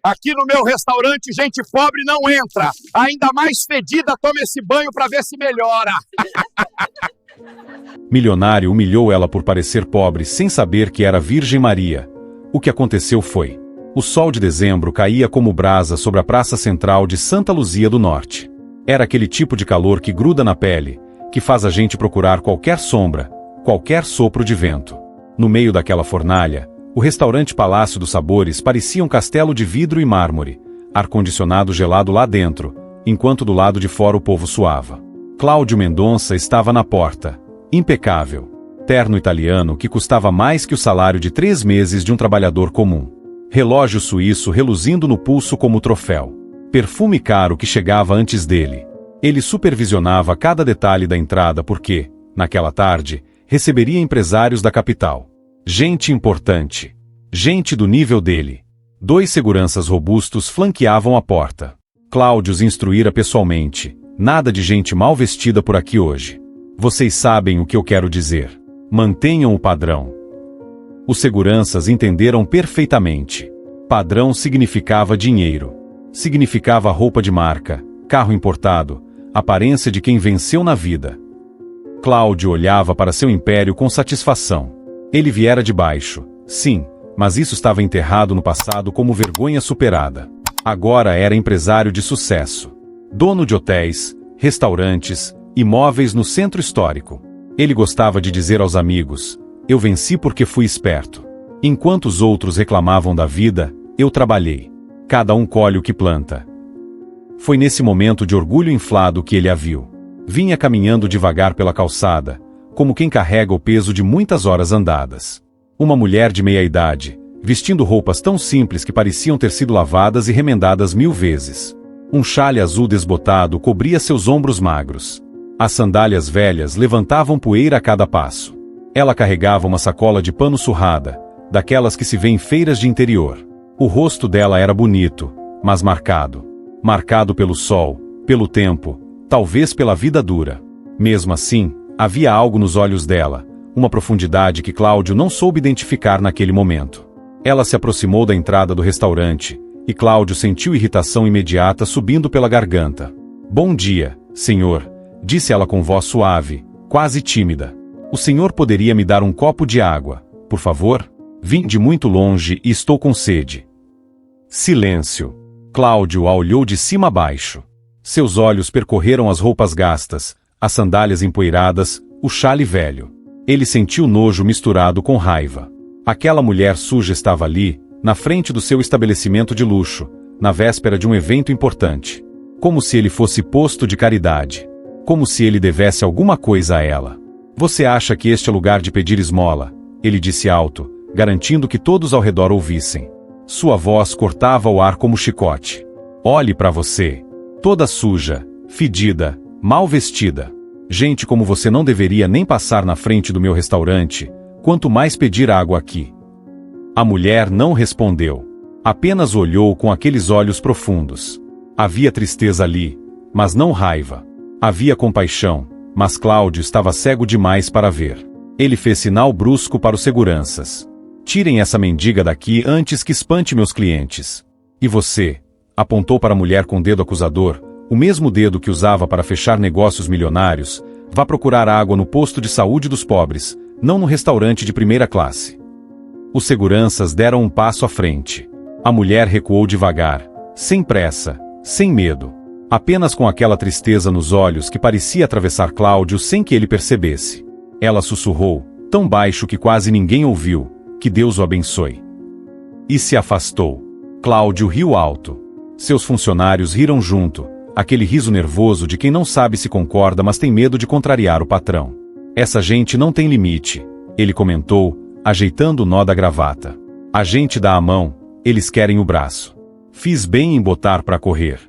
Aqui no meu restaurante, gente pobre não entra. Ainda mais fedida, toma esse banho pra ver se melhora. Milionário humilhou ela por parecer pobre sem saber que era Virgem Maria. O que aconteceu foi: o sol de dezembro caía como brasa sobre a praça central de Santa Luzia do Norte. Era aquele tipo de calor que gruda na pele, que faz a gente procurar qualquer sombra, qualquer sopro de vento. No meio daquela fornalha, o restaurante Palácio dos Sabores parecia um castelo de vidro e mármore, ar-condicionado gelado lá dentro, enquanto do lado de fora o povo suava. Cláudio Mendonça estava na porta, impecável, terno italiano que custava mais que o salário de 3 meses de um trabalhador comum. Relógio suíço reluzindo no pulso como troféu. Perfume caro que chegava antes dele. Ele supervisionava cada detalhe da entrada porque, naquela tarde, receberia empresários da capital. Gente importante. Gente do nível dele. 2 seguranças robustos flanqueavam a porta. Cláudio os instruíra pessoalmente. Nada de gente mal vestida por aqui hoje. Vocês sabem o que eu quero dizer. Mantenham o padrão. Os seguranças entenderam perfeitamente. Padrão significava dinheiro. Significava roupa de marca, carro importado, aparência de quem venceu na vida. Cláudio olhava para seu império com satisfação. Ele viera de baixo, sim, mas isso estava enterrado no passado como vergonha superada. Agora era empresário de sucesso. Dono de hotéis, restaurantes, imóveis no centro histórico. Ele gostava de dizer aos amigos: eu venci porque fui esperto. Enquanto os outros reclamavam da vida, eu trabalhei. Cada um colhe o que planta. Foi nesse momento de orgulho inflado que ele a viu. Vinha caminhando devagar pela calçada, como quem carrega o peso de muitas horas andadas. Uma mulher de meia idade, vestindo roupas tão simples que pareciam ter sido lavadas e remendadas 1000 vezes. Um chale azul desbotado cobria seus ombros magros. As sandálias velhas levantavam poeira a cada passo. Ela carregava uma sacola de pano surrada, daquelas que se vê em feiras de interior. O rosto dela era bonito, mas marcado. Marcado pelo sol, pelo tempo, talvez pela vida dura. Mesmo assim, havia algo nos olhos dela, uma profundidade que Cláudio não soube identificar naquele momento. Ela se aproximou da entrada do restaurante, e Cláudio sentiu irritação imediata subindo pela garganta. Bom dia, senhor, disse ela com voz suave, quase tímida. O senhor poderia me dar um copo de água, por favor? Vim de muito longe e estou com sede. Silêncio. Cláudio a olhou de cima a baixo. Seus olhos percorreram as roupas gastas, as sandálias empoeiradas, o chale velho. Ele sentiu nojo misturado com raiva. Aquela mulher suja estava ali, na frente do seu estabelecimento de luxo, na véspera de um evento importante. Como se ele fosse posto de caridade. Como se ele devesse alguma coisa a ela. Você acha que este é lugar de pedir esmola? Ele disse alto, garantindo que todos ao redor ouvissem. Sua voz cortava o ar como chicote. Olhe para você. Toda suja, fedida, mal vestida. Gente como você não deveria nem passar na frente do meu restaurante, quanto mais pedir água aqui. A mulher não respondeu. Apenas olhou com aqueles olhos profundos. Havia tristeza ali, mas não raiva. Havia compaixão, mas Cláudio estava cego demais para ver. Ele fez sinal brusco para os seguranças. Tirem essa mendiga daqui antes que espante meus clientes. E você? Apontou para a mulher com o dedo acusador, o mesmo dedo que usava para fechar negócios milionários. Vá procurar água no posto de saúde dos pobres, não no restaurante de primeira classe. Os seguranças deram um passo à frente. A mulher recuou devagar, sem pressa, sem medo. Apenas com aquela tristeza nos olhos que parecia atravessar Cláudio sem que ele percebesse. Ela sussurrou, tão baixo que quase ninguém ouviu: que Deus o abençoe. E se afastou. Cláudio riu alto. Seus funcionários riram junto, aquele riso nervoso de quem não sabe se concorda mas tem medo de contrariar o patrão. Essa gente não tem limite, ele comentou, ajeitando o nó da gravata. A gente dá a mão, eles querem o braço. Fiz bem em botar para correr.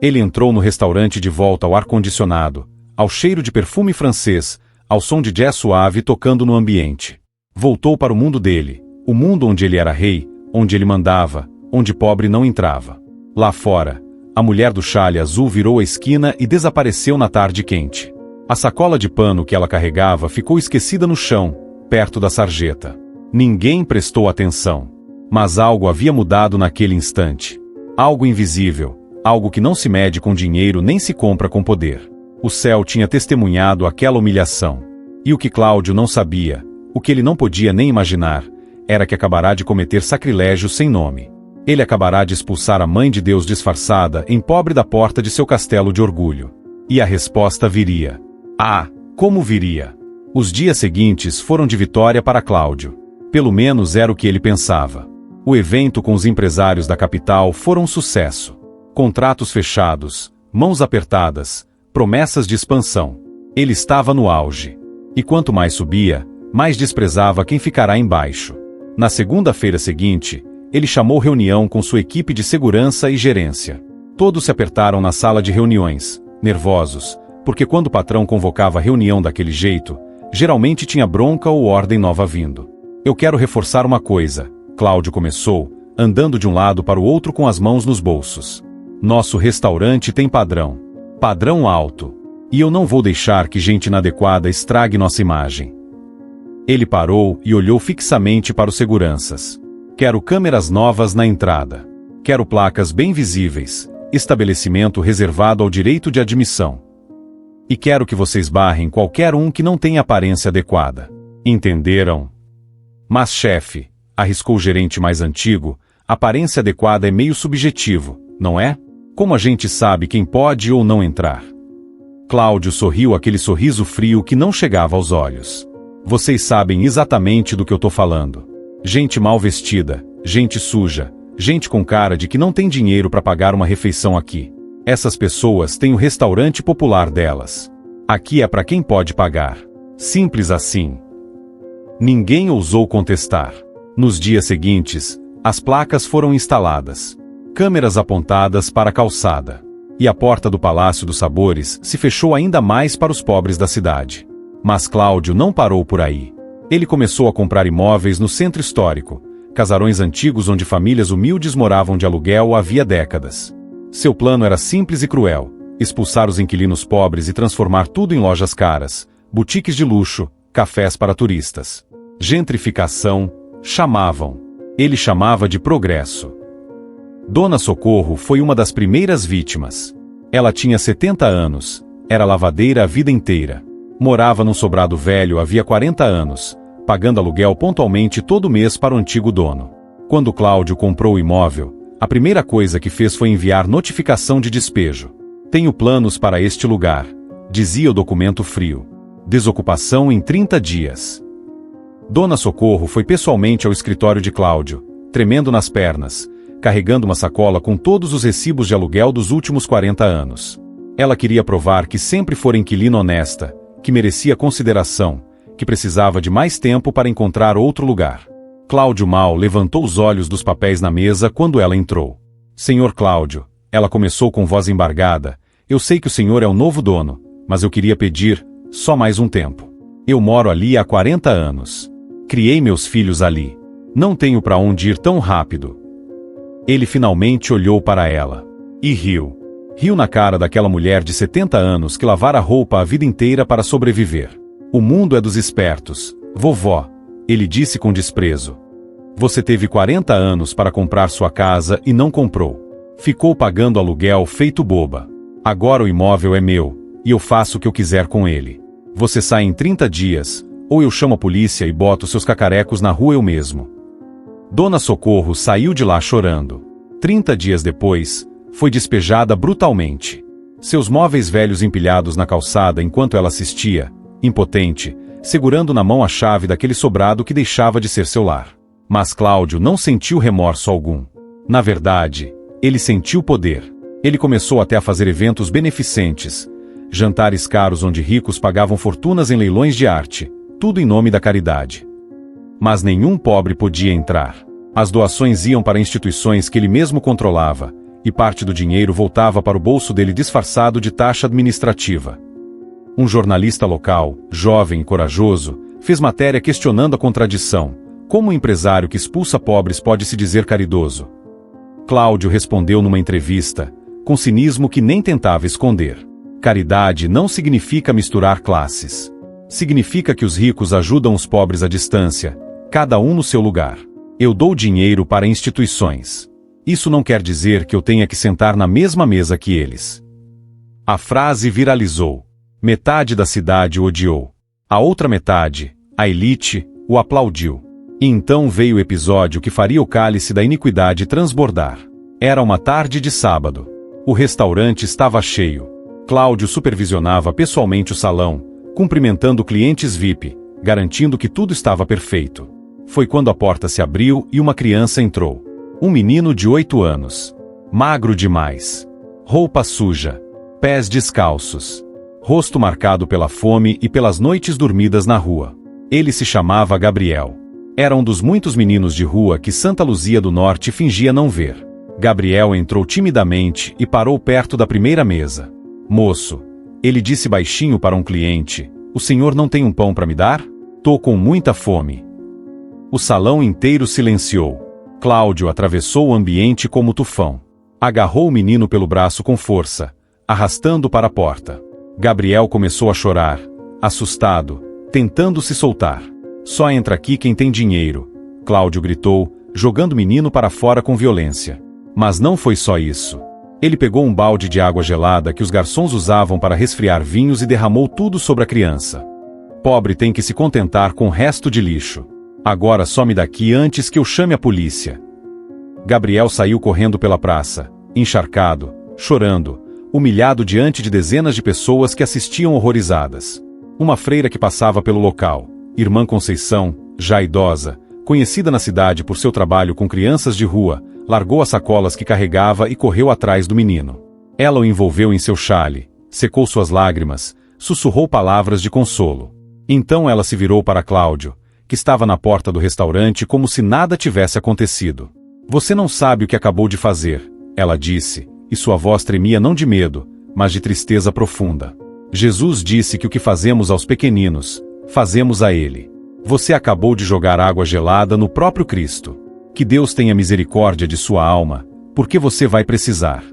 Ele entrou no restaurante de volta ao ar-condicionado, ao cheiro de perfume francês, ao som de jazz suave tocando no ambiente. Voltou para o mundo dele, o mundo onde ele era rei, onde ele mandava, onde pobre não entrava. Lá fora, a mulher do chale azul virou a esquina e desapareceu na tarde quente. A sacola de pano que ela carregava ficou esquecida no chão, perto da sarjeta. Ninguém prestou atenção. Mas algo havia mudado naquele instante. Algo invisível, algo que não se mede com dinheiro nem se compra com poder. O céu tinha testemunhado aquela humilhação. E o que Cláudio não sabia, o que ele não podia nem imaginar, era que acabará de cometer sacrilégio sem nome. Ele acabará de expulsar a Mãe de Deus disfarçada em pobre da porta de seu castelo de orgulho. E a resposta viria. Ah, como viria! Os dias seguintes foram de vitória para Cláudio. Pelo menos era o que ele pensava. O evento com os empresários da capital foram um sucesso. Contratos fechados, mãos apertadas, promessas de expansão. Ele estava no auge. E quanto mais subia, mais desprezava quem ficará embaixo. Na segunda-feira seguinte, ele chamou reunião com sua equipe de segurança e gerência. Todos se apertaram na sala de reuniões, nervosos, porque quando o patrão convocava a reunião daquele jeito, geralmente tinha bronca ou ordem nova vindo. Eu quero reforçar uma coisa, Cláudio começou, andando de um lado para o outro com as mãos nos bolsos. Nosso restaurante tem padrão. Padrão alto. E eu não vou deixar que gente inadequada estrague nossa imagem. Ele parou e olhou fixamente para os seguranças. Quero câmeras novas na entrada. Quero placas bem visíveis. Estabelecimento reservado ao direito de admissão. E quero que vocês barrem qualquer um que não tenha aparência adequada. Entenderam? Mas chefe, arriscou o gerente mais antigo, aparência adequada é meio subjetivo, não é? Como a gente sabe quem pode ou não entrar? Cláudio sorriu aquele sorriso frio que não chegava aos olhos. Vocês sabem exatamente do que eu tô falando. Gente mal vestida, gente suja, gente com cara de que não tem dinheiro para pagar uma refeição aqui. Essas pessoas têm o restaurante popular delas. Aqui é para quem pode pagar. Simples assim. Ninguém ousou contestar. Nos dias seguintes, as placas foram instaladas. Câmeras apontadas para a calçada. E a porta do Palácio dos Sabores se fechou ainda mais para os pobres da cidade. Mas Cláudio não parou por aí. Ele começou a comprar imóveis no centro histórico, casarões antigos onde famílias humildes moravam de aluguel havia décadas. Seu plano era simples e cruel: expulsar os inquilinos pobres e transformar tudo em lojas caras, boutiques de luxo, cafés para turistas. Gentrificação, chamavam. Ele chamava de progresso. Dona Socorro foi uma das primeiras vítimas. Ela tinha 70 anos, era lavadeira a vida inteira. Morava num sobrado velho havia 40 anos, pagando aluguel pontualmente todo mês para o antigo dono. Quando Cláudio comprou o imóvel, a primeira coisa que fez foi enviar notificação de despejo. Tenho planos para este lugar, dizia o documento frio. Desocupação em 30 dias. Dona Socorro foi pessoalmente ao escritório de Cláudio, tremendo nas pernas, carregando uma sacola com todos os recibos de aluguel dos últimos 40 anos. Ela queria provar que sempre fora inquilina honesta, que merecia consideração, que precisava de mais tempo para encontrar outro lugar. Cláudio mal levantou os olhos dos papéis na mesa quando ela entrou. Senhor Cláudio, ela começou com voz embargada, eu sei que o senhor é o novo dono, mas eu queria pedir, só mais um tempo. Eu moro ali há 40 anos. Criei meus filhos ali. Não tenho para onde ir tão rápido. Ele finalmente olhou para ela. E riu. Riu na cara daquela mulher de 70 anos que lavara roupa a vida inteira para sobreviver. O mundo é dos espertos, vovó, ele disse com desprezo. Você teve 40 anos para comprar sua casa e não comprou. Ficou pagando aluguel feito boba. Agora o imóvel é meu, e eu faço o que eu quiser com ele. Você sai em 30 dias, ou eu chamo a polícia e boto seus cacarecos na rua eu mesmo. Dona Socorro saiu de lá chorando. 30 dias depois, foi despejada brutalmente. Seus móveis velhos empilhados na calçada enquanto ela assistia, impotente, segurando na mão a chave daquele sobrado que deixava de ser seu lar. Mas Cláudio não sentiu remorso algum. Na verdade, ele sentiu poder. Ele começou até a fazer eventos beneficentes, jantares caros onde ricos pagavam fortunas em leilões de arte, tudo em nome da caridade. Mas nenhum pobre podia entrar. As doações iam para instituições que ele mesmo controlava, e parte do dinheiro voltava para o bolso dele disfarçado de taxa administrativa. Um jornalista local, jovem e corajoso, fez matéria questionando a contradição. Como um empresário que expulsa pobres pode se dizer caridoso? Cláudio respondeu numa entrevista, com cinismo que nem tentava esconder. Caridade não significa misturar classes. Significa que os ricos ajudam os pobres à distância, cada um no seu lugar. Eu dou dinheiro para instituições. Isso não quer dizer que eu tenha que sentar na mesma mesa que eles. A frase viralizou. Metade da cidade o odiou. A outra metade, a elite, o aplaudiu. E então veio o episódio que faria o cálice da iniquidade transbordar. Era uma tarde de sábado. O restaurante estava cheio. Cláudio supervisionava pessoalmente o salão, cumprimentando clientes VIP, garantindo que tudo estava perfeito. Foi quando a porta se abriu e uma criança entrou. Um menino de 8 anos. Magro demais. Roupa suja. Pés descalços. Rosto marcado pela fome e pelas noites dormidas na rua. Ele se chamava Gabriel. Era um dos muitos meninos de rua que Santa Luzia do Norte fingia não ver. Gabriel entrou timidamente e parou perto da primeira mesa. Moço, ele disse baixinho para um cliente, o senhor não tem um pão para me dar? Tô com muita fome. O salão inteiro silenciou. Cláudio atravessou o ambiente como tufão. Agarrou o menino pelo braço com força, arrastando para a porta. Gabriel começou a chorar, assustado, tentando se soltar. Só entra aqui quem tem dinheiro, Cláudio gritou, jogando o menino para fora com violência. Mas não foi só isso. Ele pegou um balde de água gelada que os garçons usavam para resfriar vinhos e derramou tudo sobre a criança. Pobre tem que se contentar com o resto de lixo. Agora some daqui antes que eu chame a polícia. Gabriel saiu correndo pela praça, encharcado, chorando, humilhado diante de dezenas de pessoas que assistiam horrorizadas. Uma freira que passava pelo local, Irmã Conceição, já idosa, conhecida na cidade por seu trabalho com crianças de rua, largou as sacolas que carregava e correu atrás do menino. Ela o envolveu em seu chale, secou suas lágrimas, sussurrou palavras de consolo. Então ela se virou para Cláudio, que estava na porta do restaurante como se nada tivesse acontecido. Você não sabe o que acabou de fazer, ela disse, e sua voz tremia não de medo, mas de tristeza profunda. Jesus disse que o que fazemos aos pequeninos, fazemos a Ele. Você acabou de jogar água gelada no próprio Cristo. Que Deus tenha misericórdia de sua alma, porque você vai precisar.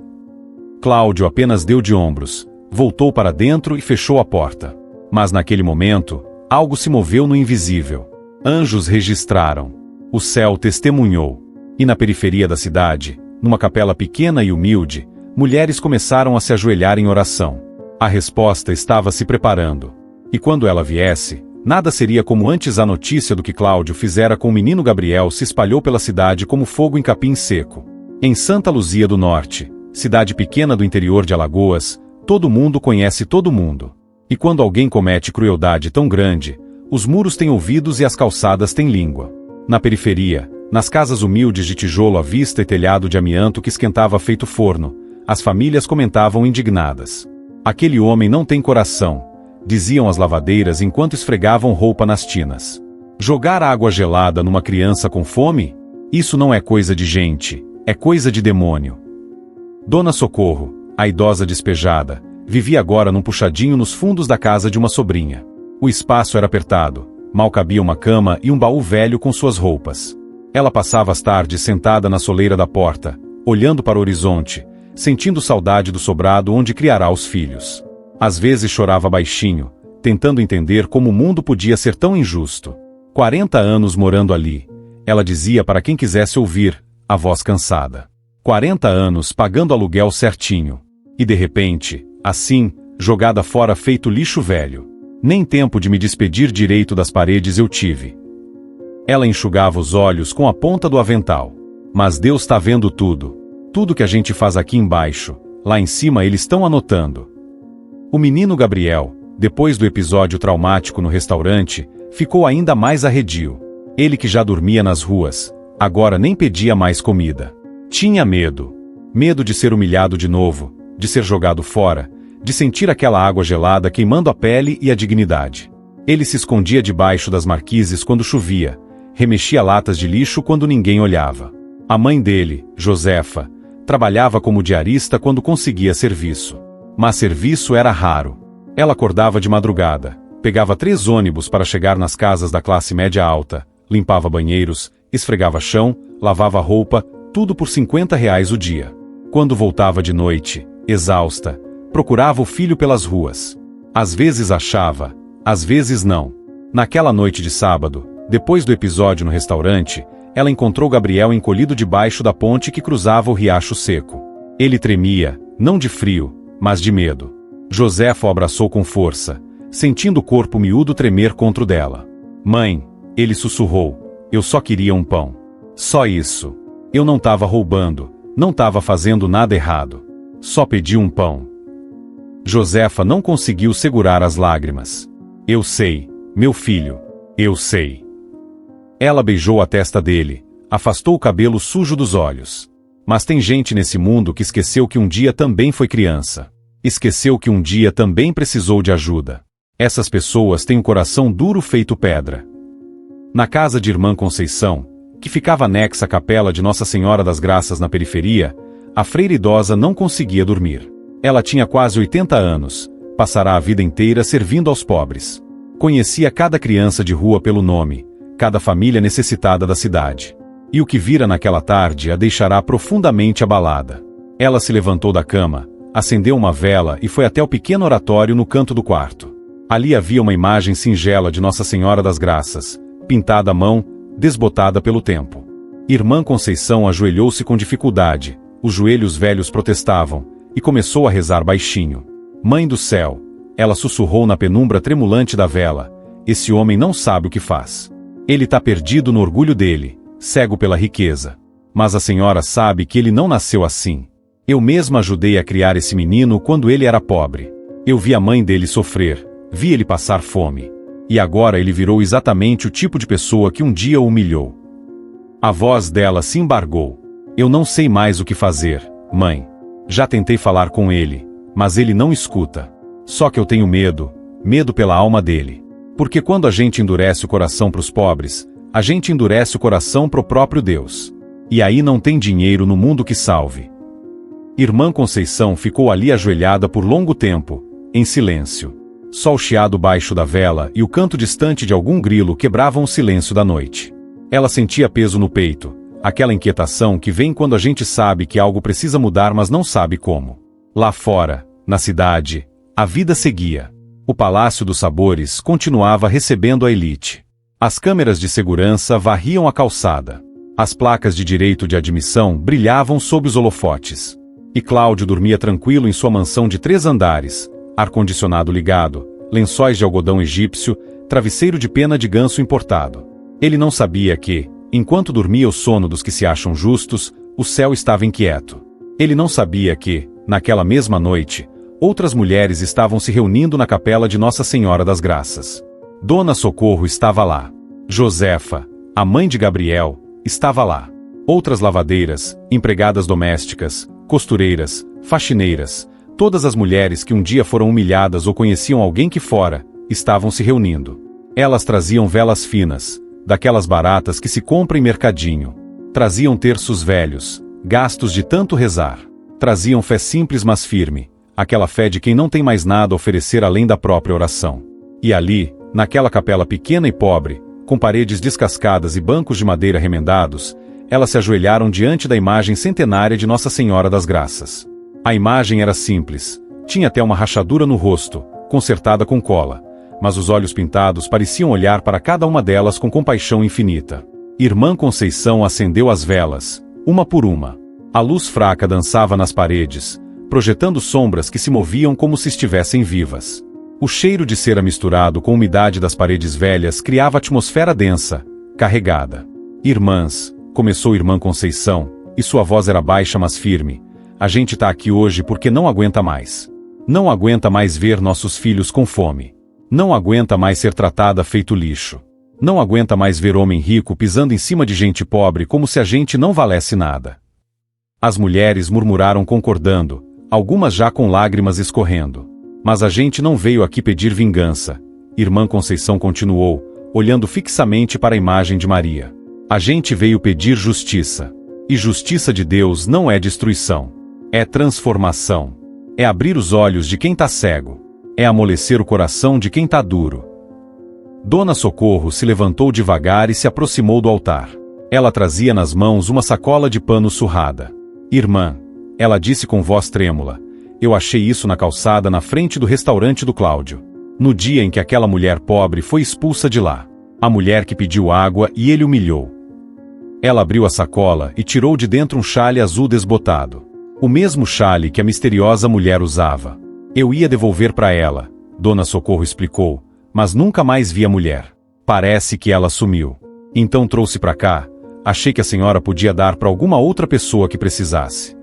Cláudio apenas deu de ombros, voltou para dentro e fechou a porta. Mas naquele momento, algo se moveu no invisível. Anjos registraram. O céu testemunhou. E na periferia da cidade, numa capela pequena e humilde, mulheres começaram a se ajoelhar em oração. A resposta estava se preparando. E quando ela viesse, nada seria como antes. A notícia do que Cláudio fizera com o menino Gabriel se espalhou pela cidade como fogo em capim seco. Em Santa Luzia do Norte, cidade pequena do interior de Alagoas, todo mundo conhece todo mundo. E quando alguém comete crueldade tão grande, os muros têm ouvidos e as calçadas têm língua. Na periferia, nas casas humildes de tijolo à vista e telhado de amianto que esquentava feito forno, as famílias comentavam indignadas. Aquele homem não tem coração, diziam as lavadeiras enquanto esfregavam roupa nas tinas. Jogar água gelada numa criança com fome? Isso não é coisa de gente, é coisa de demônio. Dona Socorro, a idosa despejada, vivia agora num puxadinho nos fundos da casa de uma sobrinha. O espaço era apertado, mal cabia uma cama e um baú velho com suas roupas. Ela passava as tardes sentada na soleira da porta, olhando para o horizonte, sentindo saudade do sobrado onde criará os filhos. Às vezes chorava baixinho, tentando entender como o mundo podia ser tão injusto. 40 anos morando ali, ela dizia para quem quisesse ouvir, a voz cansada. 40 anos pagando aluguel certinho. E de repente, assim, jogada fora feito lixo velho. Nem tempo de me despedir direito das paredes eu tive. Ela enxugava os olhos com a ponta do avental. Mas Deus está vendo tudo. Tudo que a gente faz aqui embaixo, lá em cima eles estão anotando. O menino Gabriel, depois do episódio traumático no restaurante, ficou ainda mais arredio. Ele que já dormia nas ruas, agora nem pedia mais comida. Tinha medo. Medo de ser humilhado de novo, de ser jogado fora, de sentir aquela água gelada queimando a pele e a dignidade. Ele se escondia debaixo das marquises quando chovia, remexia latas de lixo quando ninguém olhava. A mãe dele, Josefa, trabalhava como diarista quando conseguia serviço. Mas serviço era raro. Ela acordava de madrugada, pegava 3 ônibus para chegar nas casas da classe média alta, limpava banheiros, esfregava chão, lavava roupa, tudo por R$50 o dia. Quando voltava de noite, exausta, procurava o filho pelas ruas. Às vezes achava, às vezes não. Naquela noite de sábado, depois do episódio no restaurante, ela encontrou Gabriel encolhido debaixo da ponte que cruzava o riacho seco. Ele tremia, não de frio, mas de medo. Josefa o abraçou com força, sentindo o corpo miúdo tremer contra o dela. Mãe, ele sussurrou, eu só queria um pão. Só isso. Eu não estava roubando, não estava fazendo nada errado. Só pedi um pão. Josefa não conseguiu segurar as lágrimas. Eu sei, meu filho, eu sei. Ela beijou a testa dele, afastou o cabelo sujo dos olhos. Mas tem gente nesse mundo que esqueceu que um dia também foi criança. Esqueceu que um dia também precisou de ajuda. Essas pessoas têm um coração duro feito pedra. Na casa de Irmã Conceição, que ficava anexa à capela de Nossa Senhora das Graças na periferia, a freira idosa não conseguia dormir. Ela tinha quase 80 anos, passará a vida inteira servindo aos pobres. Conhecia cada criança de rua pelo nome, cada família necessitada da cidade. E o que vira naquela tarde a deixará profundamente abalada. Ela se levantou da cama, acendeu uma vela e foi até o pequeno oratório no canto do quarto. Ali havia uma imagem singela de Nossa Senhora das Graças, pintada à mão, desbotada pelo tempo. Irmã Conceição ajoelhou-se com dificuldade, os joelhos velhos protestavam, e começou a rezar baixinho. Mãe do céu, ela sussurrou na penumbra tremulante da vela, esse homem não sabe o que faz. Ele está perdido no orgulho dele, cego pela riqueza. Mas a senhora sabe que ele não nasceu assim. Eu mesma ajudei a criar esse menino quando ele era pobre. Eu vi a mãe dele sofrer, vi ele passar fome. E agora ele virou exatamente o tipo de pessoa que um dia o humilhou. A voz dela se embargou. Eu não sei mais o que fazer, mãe. Já tentei falar com ele, mas ele não escuta. Só que eu tenho medo, medo pela alma dele. Porque quando a gente endurece o coração para os pobres, a gente endurece o coração para o próprio Deus. E aí não tem dinheiro no mundo que salve. Irmã Conceição ficou ali ajoelhada por longo tempo, em silêncio. Só o chiado baixo da vela e o canto distante de algum grilo quebravam o silêncio da noite. Ela sentia peso no peito, aquela inquietação que vem quando a gente sabe que algo precisa mudar mas não sabe como. Lá fora, na cidade, a vida seguia. O Palácio dos Sabores continuava recebendo a elite. As câmeras de segurança varriam a calçada. As placas de direito de admissão brilhavam sob os holofotes. E Cláudio dormia tranquilo em sua mansão de 3 andares, ar-condicionado ligado, lençóis de algodão egípcio, travesseiro de pena de ganso importado. Ele não sabia que, enquanto dormia o sono dos que se acham justos, o céu estava inquieto. Ele não sabia que, naquela mesma noite, outras mulheres estavam se reunindo na capela de Nossa Senhora das Graças. Dona Socorro estava lá. Josefa, a mãe de Gabriel, estava lá. Outras lavadeiras, empregadas domésticas, costureiras, faxineiras, todas as mulheres que um dia foram humilhadas ou conheciam alguém que fora, estavam se reunindo. Elas traziam velas finas, daquelas baratas que se compram em mercadinho. Traziam terços velhos, gastos de tanto rezar. Traziam fé simples mas firme, aquela fé de quem não tem mais nada a oferecer além da própria oração. E ali, naquela capela pequena e pobre, com paredes descascadas e bancos de madeira remendados, elas se ajoelharam diante da imagem centenária de Nossa Senhora das Graças. A imagem era simples, tinha até uma rachadura no rosto, consertada com cola, mas os olhos pintados pareciam olhar para cada uma delas com compaixão infinita. Irmã Conceição acendeu as velas, uma por uma. A luz fraca dançava nas paredes, projetando sombras que se moviam como se estivessem vivas. O cheiro de cera misturado com a umidade das paredes velhas criava atmosfera densa, carregada. Irmãs, começou Irmã Conceição, e sua voz era baixa mas firme, a gente tá aqui hoje porque não aguenta mais. Não aguenta mais ver nossos filhos com fome. Não aguenta mais ser tratada feito lixo. Não aguenta mais ver homem rico pisando em cima de gente pobre como se a gente não valesse nada. As mulheres murmuraram concordando, algumas já com lágrimas escorrendo. Mas a gente não veio aqui pedir vingança. Irmã Conceição continuou, olhando fixamente para a imagem de Maria. A gente veio pedir justiça. E justiça de Deus não é destruição. É transformação. É abrir os olhos de quem tá cego. É amolecer o coração de quem tá duro. Dona Socorro se levantou devagar e se aproximou do altar. Ela trazia nas mãos uma sacola de pano surrada. Irmã, ela disse com voz trêmula, eu achei isso na calçada na frente do restaurante do Cláudio. No dia em que aquela mulher pobre foi expulsa de lá. A mulher que pediu água e ele humilhou. Ela abriu a sacola e tirou de dentro um xale azul desbotado. O mesmo xale que a misteriosa mulher usava. Eu ia devolver para ela, Dona Socorro explicou, mas nunca mais vi a mulher. Parece que ela sumiu. Então trouxe para cá, achei que a senhora podia dar para alguma outra pessoa que precisasse.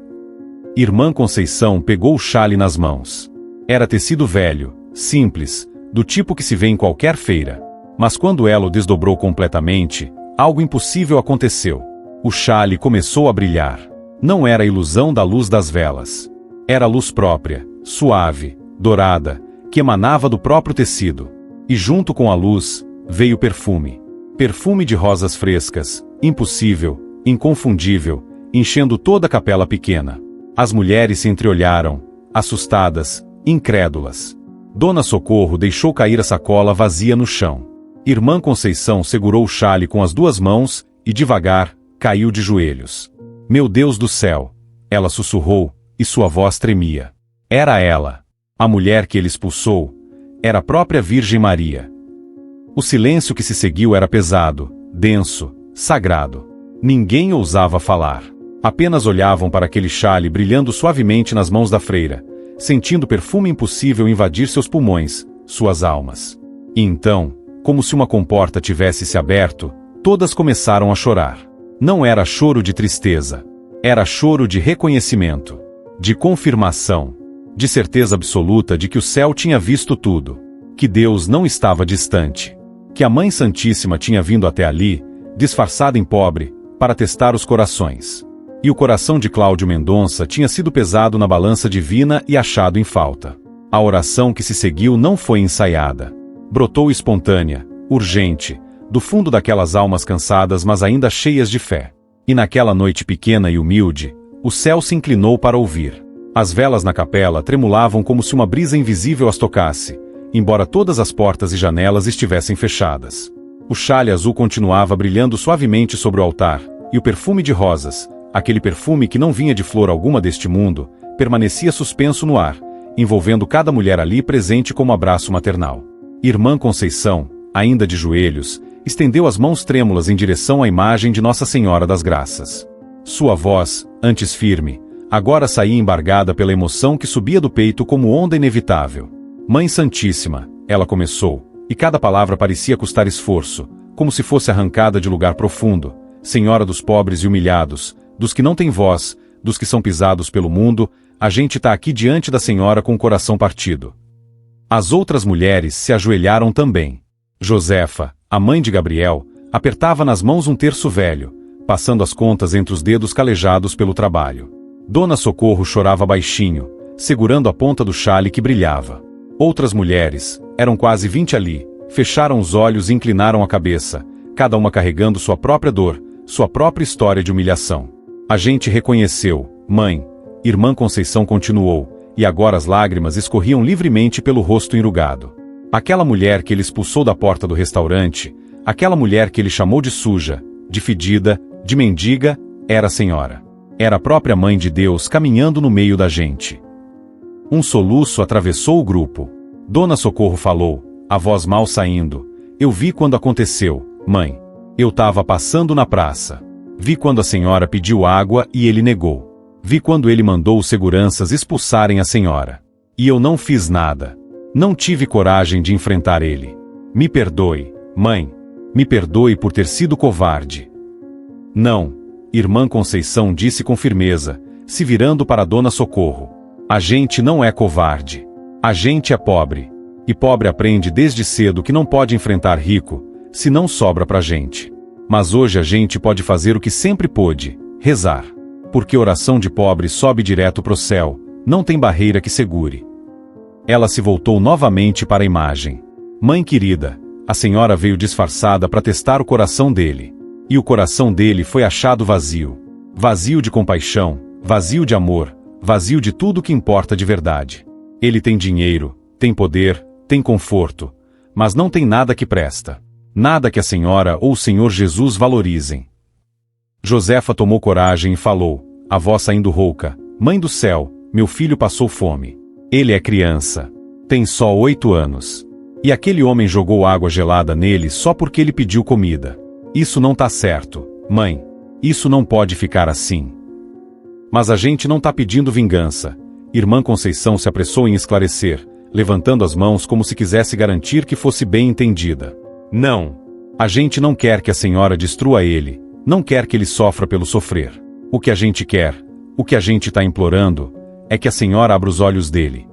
Irmã Conceição pegou o xale nas mãos. Era tecido velho, simples, do tipo que se vê em qualquer feira. Mas quando ela o desdobrou completamente, algo impossível aconteceu. O xale começou a brilhar. Não era a ilusão da luz das velas. Era a luz própria, suave, dourada, que emanava do próprio tecido. E junto com a luz, veio perfume. Perfume de rosas frescas, impossível, inconfundível, enchendo toda a capela pequena. As mulheres se entreolharam, assustadas, incrédulas. Dona Socorro deixou cair a sacola vazia no chão. Irmã Conceição segurou o xale com as duas mãos e, devagar, caiu de joelhos. Meu Deus do céu! Ela sussurrou, e sua voz tremia. Era ela. A mulher que ele expulsou. Era a própria Virgem Maria. O silêncio que se seguiu era pesado, denso, sagrado. Ninguém ousava falar. Apenas olhavam para aquele xale brilhando suavemente nas mãos da freira, sentindo o perfume impossível invadir seus pulmões, suas almas. E então, como se uma comporta tivesse se aberto, todas começaram a chorar. Não era choro de tristeza. Era choro de reconhecimento, de confirmação, de certeza absoluta de que o céu tinha visto tudo, que Deus não estava distante, que a Mãe Santíssima tinha vindo até ali, disfarçada em pobre, para testar os corações. E o coração de Cláudio Mendonça tinha sido pesado na balança divina e achado em falta. A oração que se seguiu não foi ensaiada. Brotou espontânea, urgente, do fundo daquelas almas cansadas mas ainda cheias de fé. E naquela noite pequena e humilde, o céu se inclinou para ouvir. As velas na capela tremulavam como se uma brisa invisível as tocasse, embora todas as portas e janelas estivessem fechadas. O xale azul continuava brilhando suavemente sobre o altar, e o perfume de rosas, aquele perfume que não vinha de flor alguma deste mundo, permanecia suspenso no ar, envolvendo cada mulher ali presente como abraço maternal. Irmã Conceição, ainda de joelhos, estendeu as mãos trêmulas em direção à imagem de Nossa Senhora das Graças. Sua voz, antes firme, agora saía embargada pela emoção que subia do peito como onda inevitável. Mãe Santíssima, ela começou, e cada palavra parecia custar esforço, como se fosse arrancada de lugar profundo. Senhora dos pobres e humilhados, dos que não têm voz, dos que são pisados pelo mundo, a gente está aqui diante da Senhora com o coração partido. As outras mulheres se ajoelharam também. Josefa, a mãe de Gabriel, apertava nas mãos um terço velho, passando as contas entre os dedos calejados pelo trabalho. Dona Socorro chorava baixinho, segurando a ponta do xale que brilhava. Outras mulheres, eram quase 20 ali, fecharam os olhos e inclinaram a cabeça, cada uma carregando sua própria dor, sua própria história de humilhação. A gente reconheceu, mãe. Irmã Conceição continuou, e agora as lágrimas escorriam livremente pelo rosto enrugado. Aquela mulher que ele expulsou da porta do restaurante, aquela mulher que ele chamou de suja, de fedida, de mendiga, era a Senhora. Era a própria Mãe de Deus caminhando no meio da gente. Um soluço atravessou o grupo. Dona Socorro falou, a voz mal saindo. Eu vi quando aconteceu, mãe. Eu estava passando na praça. Vi quando a senhora pediu água e ele negou. Vi quando ele mandou os seguranças expulsarem a senhora. E eu não fiz nada. Não tive coragem de enfrentar ele. Me perdoe, mãe. Me perdoe por ter sido covarde. Não, Irmã Conceição disse com firmeza, se virando para Dona Socorro. A gente não é covarde. A gente é pobre. E pobre aprende desde cedo que não pode enfrentar rico, se não sobra pra gente. Mas hoje a gente pode fazer o que sempre pôde, rezar. Porque oração de pobre sobe direto pro céu, não tem barreira que segure. Ela se voltou novamente para a imagem. Mãe querida, a senhora veio disfarçada para testar o coração dele. E o coração dele foi achado vazio. Vazio de compaixão, vazio de amor, vazio de tudo que importa de verdade. Ele tem dinheiro, tem poder, tem conforto, mas não tem nada que presta. Nada que a senhora ou o Senhor Jesus valorizem. Josefa tomou coragem e falou, a voz saindo rouca, Mãe do céu, meu filho passou fome. Ele é criança. Tem só 8 anos. E aquele homem jogou água gelada nele só porque ele pediu comida. Isso não tá certo, mãe. Isso não pode ficar assim. Mas a gente não tá pedindo vingança. Irmã Conceição se apressou em esclarecer, levantando as mãos como se quisesse garantir que fosse bem entendida. Não. A gente não quer que a senhora destrua ele, não quer que ele sofra pelo sofrer. O que a gente quer, o que a gente tá implorando, é que a senhora abra os olhos dele.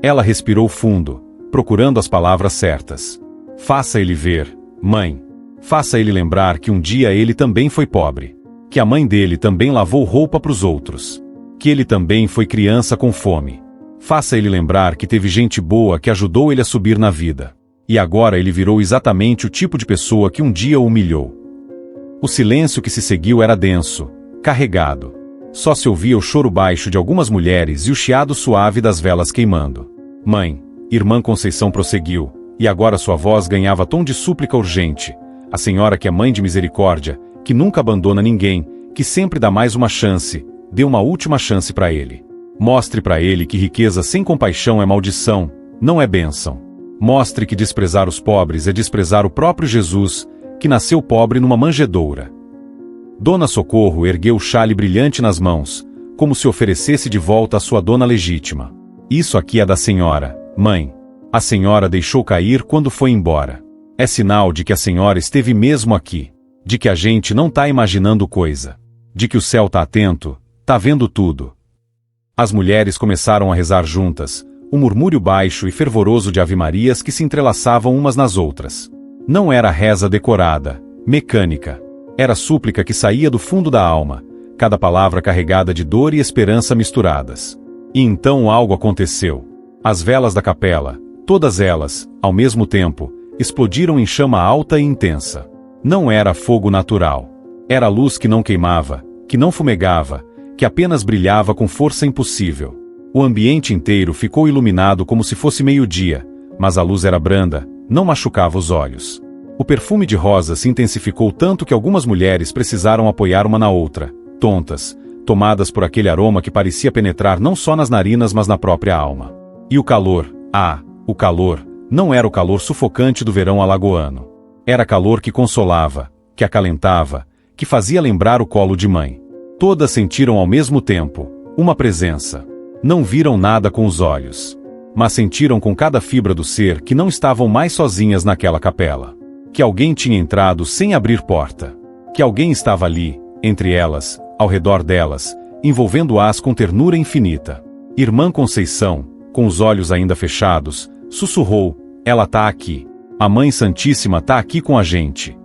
Ela respirou fundo, procurando as palavras certas. Faça ele ver, mãe. Faça ele lembrar que um dia ele também foi pobre. Que a mãe dele também lavou roupa para os outros. Que ele também foi criança com fome. Faça ele lembrar que teve gente boa que ajudou ele a subir na vida. E agora ele virou exatamente o tipo de pessoa que um dia o humilhou. O silêncio que se seguiu era denso, carregado. Só se ouvia o choro baixo de algumas mulheres e o chiado suave das velas queimando. Mãe, Irmã Conceição prosseguiu, e agora sua voz ganhava tom de súplica urgente. A senhora que é mãe de misericórdia, que nunca abandona ninguém, que sempre dá mais uma chance, dê uma última chance para ele. Mostre para ele que riqueza sem compaixão é maldição, não é bênção. Mostre que desprezar os pobres é desprezar o próprio Jesus, que nasceu pobre numa manjedoura. Dona Socorro ergueu o xale brilhante nas mãos, como se oferecesse de volta à sua dona legítima. Isso aqui é da senhora, mãe. A senhora deixou cair quando foi embora. É sinal de que a senhora esteve mesmo aqui. De que a gente não tá imaginando coisa. De que o céu tá atento, tá vendo tudo. As mulheres começaram a rezar juntas, um murmúrio baixo e fervoroso de ave-marias que se entrelaçavam umas nas outras. Não era reza decorada, mecânica. Era súplica que saía do fundo da alma, cada palavra carregada de dor e esperança misturadas. E então algo aconteceu. As velas da capela, todas elas, ao mesmo tempo, explodiram em chama alta e intensa. Não era fogo natural. Era luz que não queimava, que não fumegava, que apenas brilhava com força impossível. O ambiente inteiro ficou iluminado como se fosse meio-dia, mas a luz era branda, não machucava os olhos. O perfume de rosa se intensificou tanto que algumas mulheres precisaram apoiar uma na outra, tontas, tomadas por aquele aroma que parecia penetrar não só nas narinas mas na própria alma. E o calor, o calor, não era o calor sufocante do verão alagoano. Era calor que consolava, que acalentava, que fazia lembrar o colo de mãe. Todas sentiram ao mesmo tempo uma presença. Não viram nada com os olhos, mas sentiram com cada fibra do ser que não estavam mais sozinhas naquela capela. Que alguém tinha entrado sem abrir porta. Que alguém estava ali, entre elas, ao redor delas, envolvendo-as com ternura infinita. Irmã Conceição, com os olhos ainda fechados, sussurrou: ela tá aqui. A Mãe Santíssima tá aqui com a gente.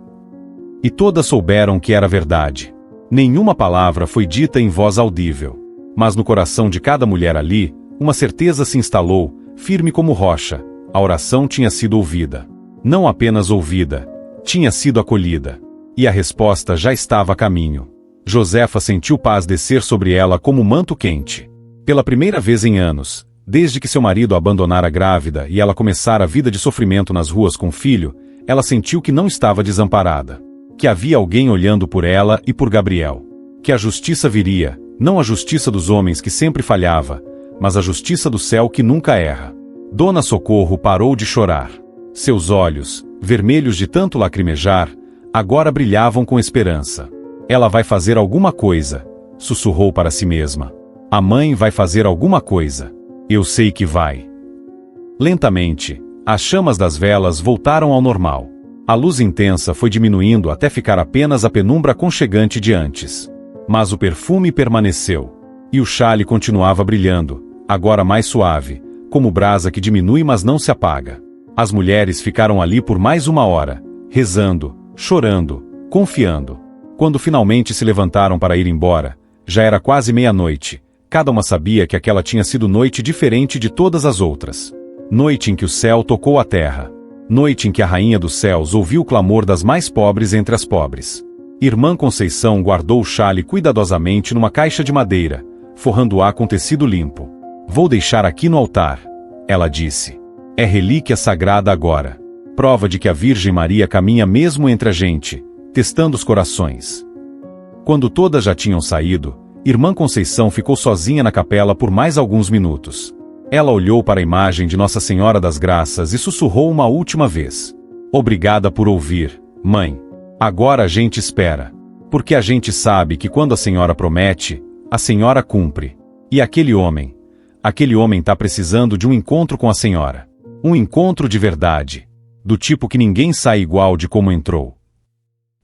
E todas souberam que era verdade. Nenhuma palavra foi dita em voz audível. Mas no coração de cada mulher ali, uma certeza se instalou, firme como rocha: a oração tinha sido ouvida. Não apenas ouvida, tinha sido acolhida. E a resposta já estava a caminho. Josefa sentiu paz descer sobre ela como um manto quente. Pela primeira vez em anos, desde que seu marido a abandonara grávida e ela começara a vida de sofrimento nas ruas com o filho, ela sentiu que não estava desamparada. Que havia alguém olhando por ela e por Gabriel. Que a justiça viria, não a justiça dos homens que sempre falhava, mas a justiça do céu que nunca erra. Dona Socorro parou de chorar. Seus olhos, vermelhos de tanto lacrimejar, agora brilhavam com esperança. Ela vai fazer alguma coisa, sussurrou para si mesma. A mãe vai fazer alguma coisa. Eu sei que vai. Lentamente, as chamas das velas voltaram ao normal. A luz intensa foi diminuindo até ficar apenas a penumbra aconchegante de antes. Mas o perfume permaneceu. E o xale continuava brilhando, agora mais suave, como brasa que diminui mas não se apaga. As mulheres ficaram ali por mais uma hora, rezando, chorando, confiando. Quando finalmente se levantaram para ir embora, já era quase meia-noite. Cada uma sabia que aquela tinha sido noite diferente de todas as outras. Noite em que o céu tocou a terra. Noite em que a rainha dos céus ouviu o clamor das mais pobres entre as pobres. Irmã Conceição guardou o xale cuidadosamente numa caixa de madeira, forrando-a com tecido limpo. Vou deixar aqui no altar, ela disse. É relíquia sagrada agora. Prova de que a Virgem Maria caminha mesmo entre a gente, testando os corações. Quando todas já tinham saído, Irmã Conceição ficou sozinha na capela por mais alguns minutos. Ela olhou para a imagem de Nossa Senhora das Graças e sussurrou uma última vez. Obrigada por ouvir, mãe. Agora a gente espera. Porque a gente sabe que quando a senhora promete, a senhora cumpre. E aquele homem tá precisando de um encontro com a senhora. Um encontro de verdade. Do tipo que ninguém sai igual de como entrou.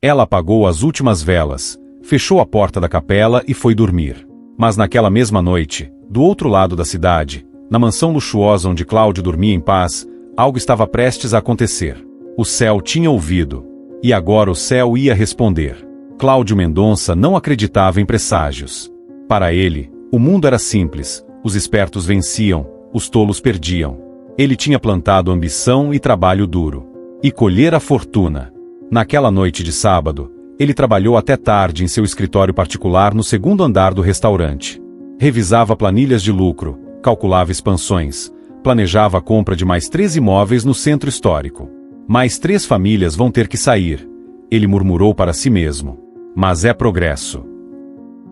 Ela apagou as últimas velas, fechou a porta da capela e foi dormir. Mas naquela mesma noite, do outro lado da cidade, na mansão luxuosa onde Cláudio dormia em paz, algo estava prestes a acontecer. O céu tinha ouvido. E agora o céu ia responder. Cláudio Mendonça não acreditava em presságios. Para ele, o mundo era simples, os espertos venciam, os tolos perdiam. Ele tinha plantado ambição e trabalho duro. E colher a fortuna. Naquela noite de sábado, ele trabalhou até tarde em seu escritório particular no segundo andar do restaurante. Revisava planilhas de lucro, calculava expansões, planejava a compra de mais 3 imóveis no centro histórico. Mais 3 famílias vão ter que sair, ele murmurou para si mesmo. Mas é progresso.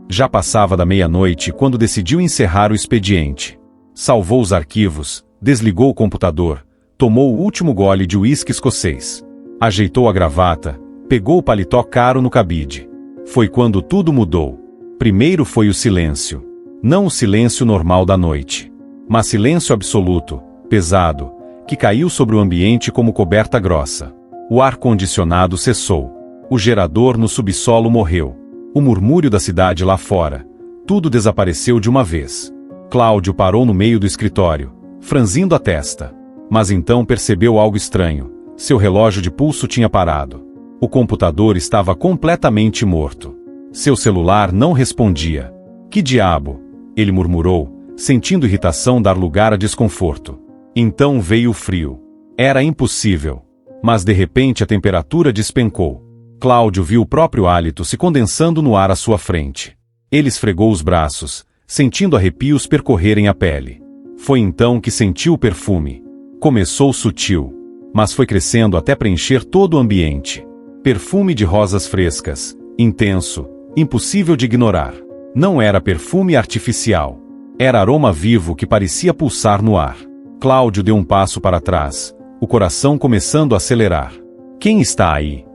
Já passava da meia-noite quando decidiu encerrar o expediente. Salvou os arquivos, desligou o computador, tomou o último gole de uísque escocês. Ajeitou a gravata, pegou o paletó caro no cabide. Foi quando tudo mudou. Primeiro foi o silêncio. Não o silêncio normal da noite, mas silêncio absoluto, pesado, que caiu sobre o ambiente como coberta grossa. O ar-condicionado cessou. O gerador no subsolo morreu. O murmúrio da cidade lá fora. Tudo desapareceu de uma vez. Cláudio parou no meio do escritório, franzindo a testa. Mas então percebeu algo estranho. Seu relógio de pulso tinha parado. O computador estava completamente morto. Seu celular não respondia. Que diabo? Ele murmurou, sentindo irritação dar lugar a desconforto. Então veio o frio. Era impossível. Mas de repente a temperatura despencou. Cláudio viu o próprio hálito se condensando no ar à sua frente. Ele esfregou os braços, sentindo arrepios percorrerem a pele. Foi então que sentiu o perfume. Começou sutil, mas foi crescendo até preencher todo o ambiente. Perfume de rosas frescas, intenso, impossível de ignorar. Não era perfume artificial. Era aroma vivo que parecia pulsar no ar. Cláudio deu um passo para trás, o coração começando a acelerar. Quem está aí?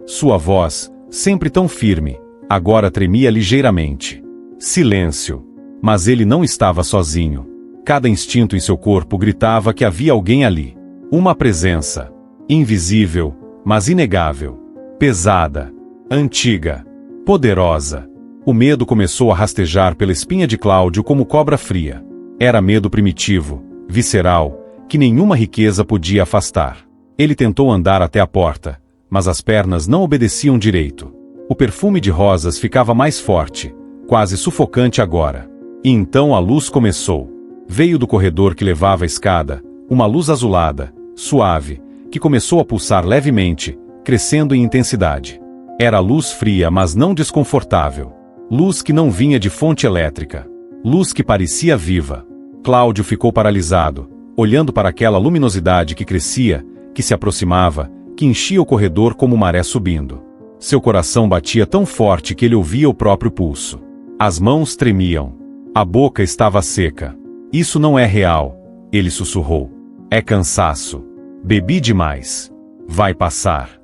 Sua voz, sempre tão firme, agora tremia ligeiramente. Silêncio. Mas ele não estava sozinho. Cada instinto em seu corpo gritava que havia alguém ali. Uma presença. Invisível, mas inegável. Pesada. Antiga. Poderosa. O medo começou a rastejar pela espinha de Cláudio como cobra fria. Era medo primitivo, visceral, que nenhuma riqueza podia afastar. Ele tentou andar até a porta, mas as pernas não obedeciam direito. O perfume de rosas ficava mais forte, quase sufocante agora. E então a luz começou. Veio do corredor que levava à escada, uma luz azulada, suave, que começou a pulsar levemente, crescendo em intensidade. Era luz fria, mas não desconfortável. Luz que não vinha de fonte elétrica. Luz que parecia viva. Cláudio ficou paralisado, olhando para aquela luminosidade que crescia, que se aproximava, que enchia o corredor como maré subindo. Seu coração batia tão forte que ele ouvia o próprio pulso. As mãos tremiam. A boca estava seca. Isso não é real, ele sussurrou. É cansaço. Bebi demais. Vai passar.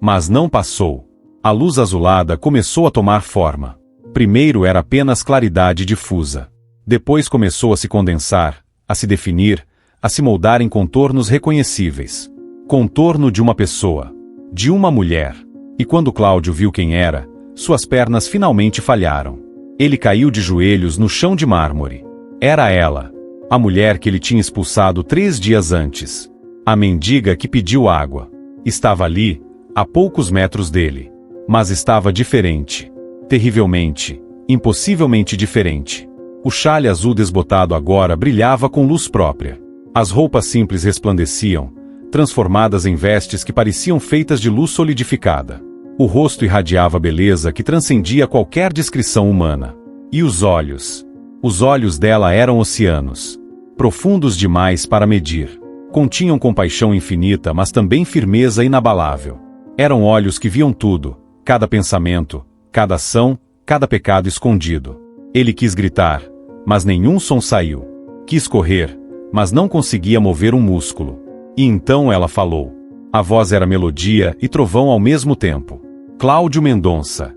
Mas não passou. A luz azulada começou a tomar forma. Primeiro era apenas claridade difusa. Depois começou a se condensar, a se definir, a se moldar em contornos reconhecíveis. Contorno de uma pessoa. De uma mulher. E quando Cláudio viu quem era, suas pernas finalmente falharam. Ele caiu de joelhos no chão de mármore. Era ela. A mulher que ele tinha expulsado 3 dias antes. A mendiga que pediu água. Estava ali, a poucos metros dele. Mas estava diferente. Terrivelmente, impossivelmente diferente. O chale azul desbotado agora brilhava com luz própria. As roupas simples resplandeciam, transformadas em vestes que pareciam feitas de luz solidificada. O rosto irradiava beleza que transcendia qualquer descrição humana. E os olhos? Os olhos dela eram oceanos. Profundos demais para medir. Continham compaixão infinita, mas também firmeza inabalável. Eram olhos que viam tudo, cada pensamento, cada ação, cada pecado escondido. Ele quis gritar, mas nenhum som saiu. Quis correr, mas não conseguia mover um músculo. E então ela falou. A voz era melodia e trovão ao mesmo tempo. Cláudio Mendonça.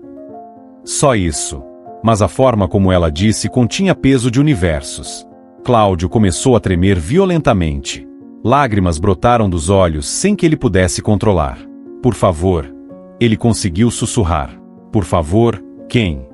Só isso. Mas a forma como ela disse continha peso de universos. Cláudio começou a tremer violentamente. Lágrimas brotaram dos olhos sem que ele pudesse controlar. Por favor. Ele conseguiu sussurrar. Por favor, quem?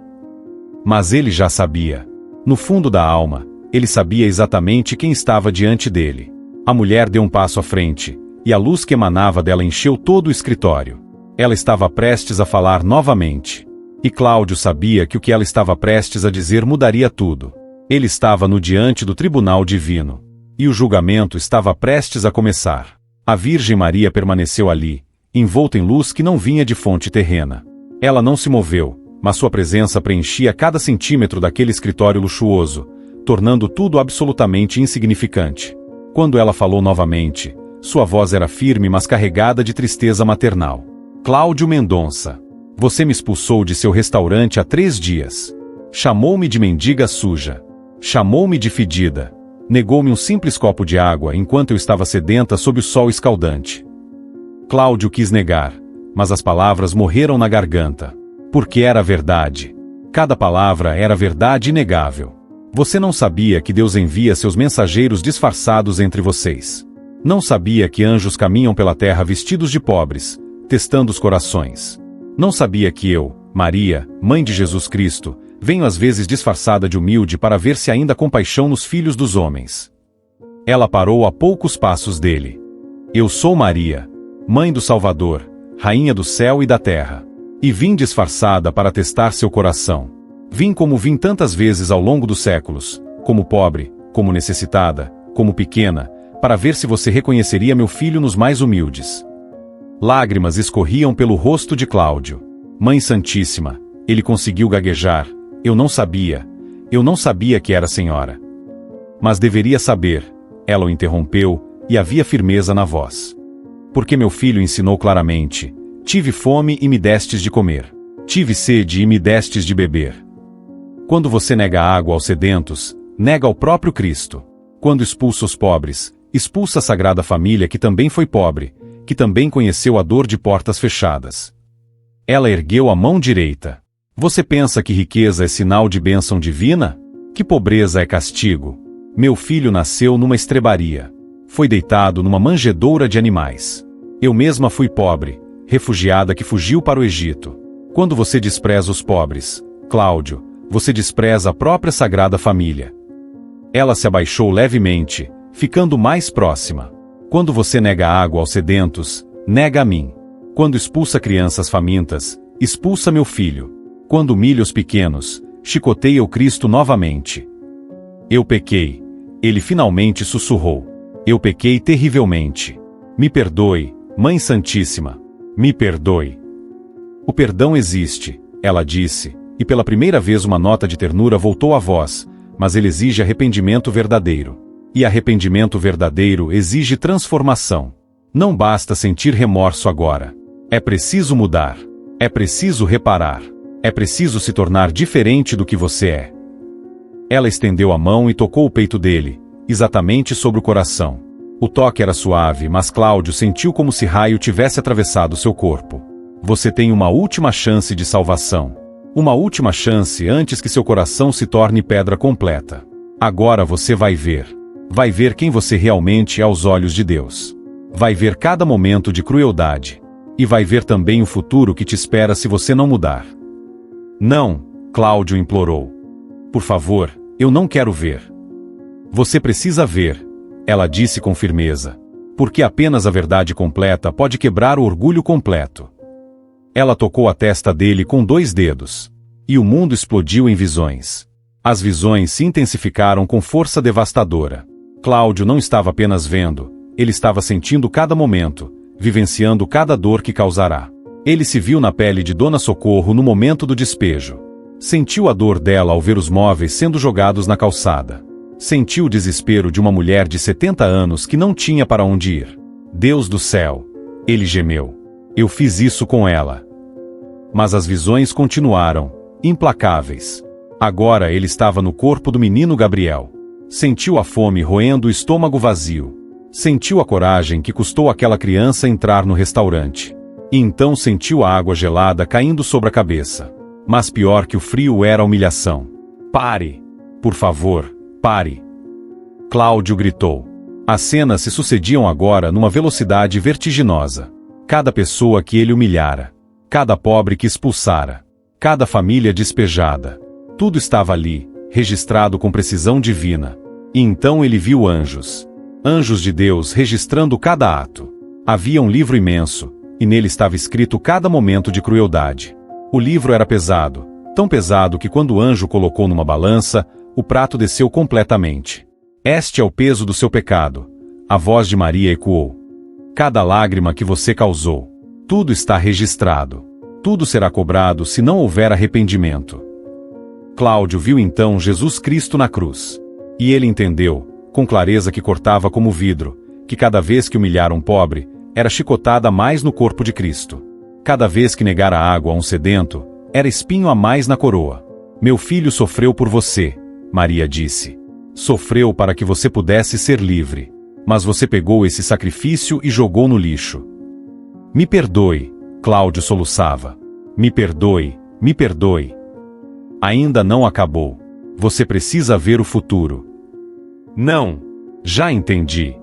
Mas ele já sabia. No fundo da alma, ele sabia exatamente quem estava diante dele. A mulher deu um passo à frente, e a luz que emanava dela encheu todo o escritório. Ela estava prestes a falar novamente. E Cláudio sabia que o que ela estava prestes a dizer mudaria tudo. Ele estava no diante do tribunal divino. E o julgamento estava prestes a começar. A Virgem Maria permaneceu ali, envolta em luz que não vinha de fonte terrena. Ela não se moveu, mas sua presença preenchia cada centímetro daquele escritório luxuoso, tornando tudo absolutamente insignificante. Quando ela falou novamente, sua voz era firme mas carregada de tristeza maternal. Cláudio Mendonça. Você me expulsou de seu restaurante há 3 dias. Chamou-me de mendiga suja. Chamou-me de fedida. Negou-me um simples copo de água enquanto eu estava sedenta sob o sol escaldante. Cláudio quis negar, mas as palavras morreram na garganta. Porque era verdade. Cada palavra era verdade inegável. Você não sabia que Deus envia seus mensageiros disfarçados entre vocês. Não sabia que anjos caminham pela terra vestidos de pobres, testando os corações. Não sabia que eu, Maria, mãe de Jesus Cristo, venho às vezes disfarçada de humilde para ver se ainda há compaixão nos filhos dos homens. Ela parou a poucos passos dele. Eu sou Maria, mãe do Salvador, rainha do céu e da terra. E vim disfarçada para testar seu coração. Vim como vim tantas vezes ao longo dos séculos, como pobre, como necessitada, como pequena, para ver se você reconheceria meu filho nos mais humildes. Lágrimas escorriam pelo rosto de Cláudio. Mãe Santíssima, ele conseguiu gaguejar. Eu não sabia que era senhora. Mas deveria saber, ela o interrompeu, e havia firmeza na voz. Porque meu filho ensinou claramente, tive fome e me destes de comer. Tive sede e me destes de beber. Quando você nega água aos sedentos, nega ao próprio Cristo. Quando expulsa os pobres, expulsa a Sagrada Família que também foi pobre, que também conheceu a dor de portas fechadas. Ela ergueu a mão direita. Você pensa que riqueza é sinal de bênção divina? Que pobreza é castigo? Meu filho nasceu numa estrebaria. Foi deitado numa manjedoura de animais. Eu mesma fui pobre, refugiada que fugiu para o Egito. Quando você despreza os pobres, Cláudio, você despreza a própria Sagrada Família. Ela se abaixou levemente, ficando mais próxima. Quando você nega água aos sedentos, nega a mim. Quando expulsa crianças famintas, expulsa meu filho. Quando humilha os pequenos, chicoteia o Cristo novamente. Eu pequei. Ele finalmente sussurrou. Eu pequei terrivelmente. Me perdoe, Mãe Santíssima. Me perdoe. O perdão existe, ela disse, e pela primeira vez uma nota de ternura voltou à voz, mas ele exige arrependimento verdadeiro. E arrependimento verdadeiro exige transformação. Não basta sentir remorso agora. É preciso mudar. É preciso reparar. É preciso se tornar diferente do que você é. Ela estendeu a mão e tocou o peito dele, exatamente sobre o coração. O toque era suave, mas Cláudio sentiu como se raio tivesse atravessado seu corpo. Você tem uma última chance de salvação. Uma última chance antes que seu coração se torne pedra completa. Agora você vai ver. Vai ver quem você realmente é aos olhos de Deus. Vai ver cada momento de crueldade. E vai ver também o futuro que te espera se você não mudar. Não, Cláudio implorou. Por favor, eu não quero ver. Você precisa ver, ela disse com firmeza. Porque apenas a verdade completa pode quebrar o orgulho completo. Ela tocou a testa dele com 2 dedos. E o mundo explodiu em visões. As visões se intensificaram com força devastadora. Cláudio não estava apenas vendo, ele estava sentindo cada momento, vivenciando cada dor que causará. Ele se viu na pele de Dona Socorro no momento do despejo. Sentiu a dor dela ao ver os móveis sendo jogados na calçada. Sentiu o desespero de uma mulher de 70 anos que não tinha para onde ir. Deus do céu! Ele gemeu. Eu fiz isso com ela. Mas as visões continuaram, implacáveis. Agora ele estava no corpo do menino Gabriel. Sentiu a fome roendo o estômago vazio. Sentiu a coragem que custou àquela criança entrar no restaurante. E então sentiu a água gelada caindo sobre a cabeça. Mas pior que o frio era a humilhação. Pare! Por favor, pare! Cláudio gritou. As cenas se sucediam agora numa velocidade vertiginosa. Cada pessoa que ele humilhara. Cada pobre que expulsara. Cada família despejada. Tudo estava ali, registrado com precisão divina. E então ele viu anjos. Anjos de Deus registrando cada ato. Havia um livro imenso, e nele estava escrito cada momento de crueldade. O livro era pesado, tão pesado que quando o anjo colocou numa balança, o prato desceu completamente. Este é o peso do seu pecado. A voz de Maria ecoou. Cada lágrima que você causou. Tudo está registrado. Tudo será cobrado se não houver arrependimento. Cláudio viu então Jesus Cristo na cruz. E ele entendeu, com clareza que cortava como vidro, que cada vez que humilhara um pobre, era chicotada mais no corpo de Cristo. Cada vez que negara água a um sedento, era espinho a mais na coroa. Meu filho sofreu por você, Maria disse. Sofreu para que você pudesse ser livre. Mas você pegou esse sacrifício e jogou no lixo. Me perdoe, Cláudio soluçava. Me perdoe, me perdoe. Ainda não acabou. Você precisa ver o futuro. Não. Já entendi.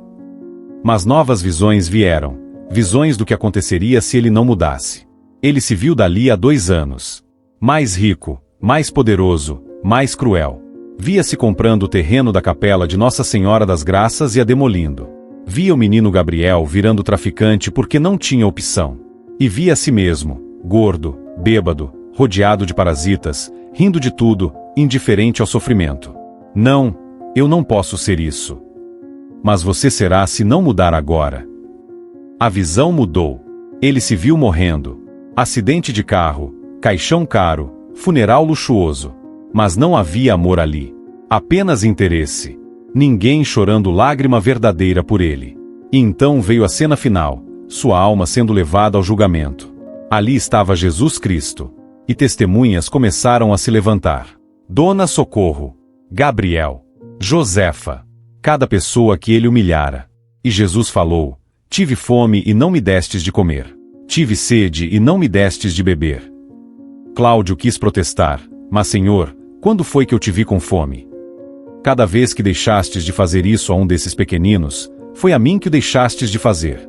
Mas novas visões vieram. Visões do que aconteceria se ele não mudasse. Ele se viu dali a 2 anos. Mais rico, mais poderoso, mais cruel. Via-se comprando o terreno da capela de Nossa Senhora das Graças e a demolindo. Via o menino Gabriel virando traficante porque não tinha opção. E via a si mesmo, gordo, bêbado, rodeado de parasitas, rindo de tudo, indiferente ao sofrimento. Não, eu não posso ser isso. Mas você será se não mudar agora. A visão mudou. Ele se viu morrendo. Acidente de carro, caixão caro, funeral luxuoso. Mas não havia amor ali. Apenas interesse. Ninguém chorando lágrima verdadeira por ele. E então veio a cena final, sua alma sendo levada ao julgamento. Ali estava Jesus Cristo. E testemunhas começaram a se levantar. Dona Socorro, Gabriel, Josefa, cada pessoa que ele humilhara. E Jesus falou: tive fome e não me destes de comer. Tive sede e não me destes de beber. Cláudio quis protestar: mas Senhor, quando foi que eu te vi com fome? Cada vez que deixastes de fazer isso a um desses pequeninos, foi a mim que o deixastes de fazer.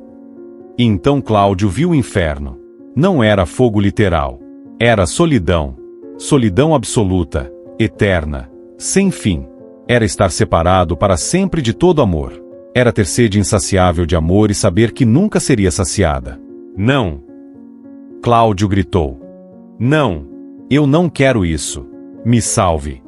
E então Cláudio viu o inferno. Não era fogo literal. Era solidão. Solidão absoluta, eterna, sem fim. Era estar separado para sempre de todo amor. Era ter sede insaciável de amor e saber que nunca seria saciada. Não! Cláudio gritou. Não! Eu não quero isso. Me salve!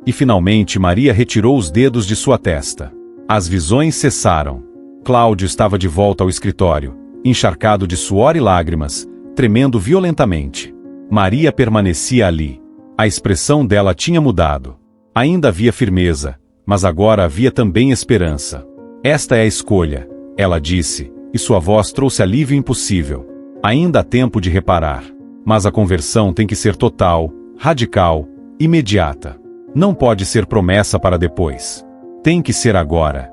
E finalmente Maria retirou os dedos de sua testa. As visões cessaram. Cláudio estava de volta ao escritório, encharcado de suor e lágrimas, tremendo violentamente. Maria permanecia ali. A expressão dela tinha mudado. Ainda havia firmeza, mas agora havia também esperança. Esta é a escolha, ela disse, e sua voz trouxe alívio impossível. Ainda há tempo de reparar. Mas a conversão tem que ser total, radical, imediata. Não pode ser promessa para depois. Tem que ser agora.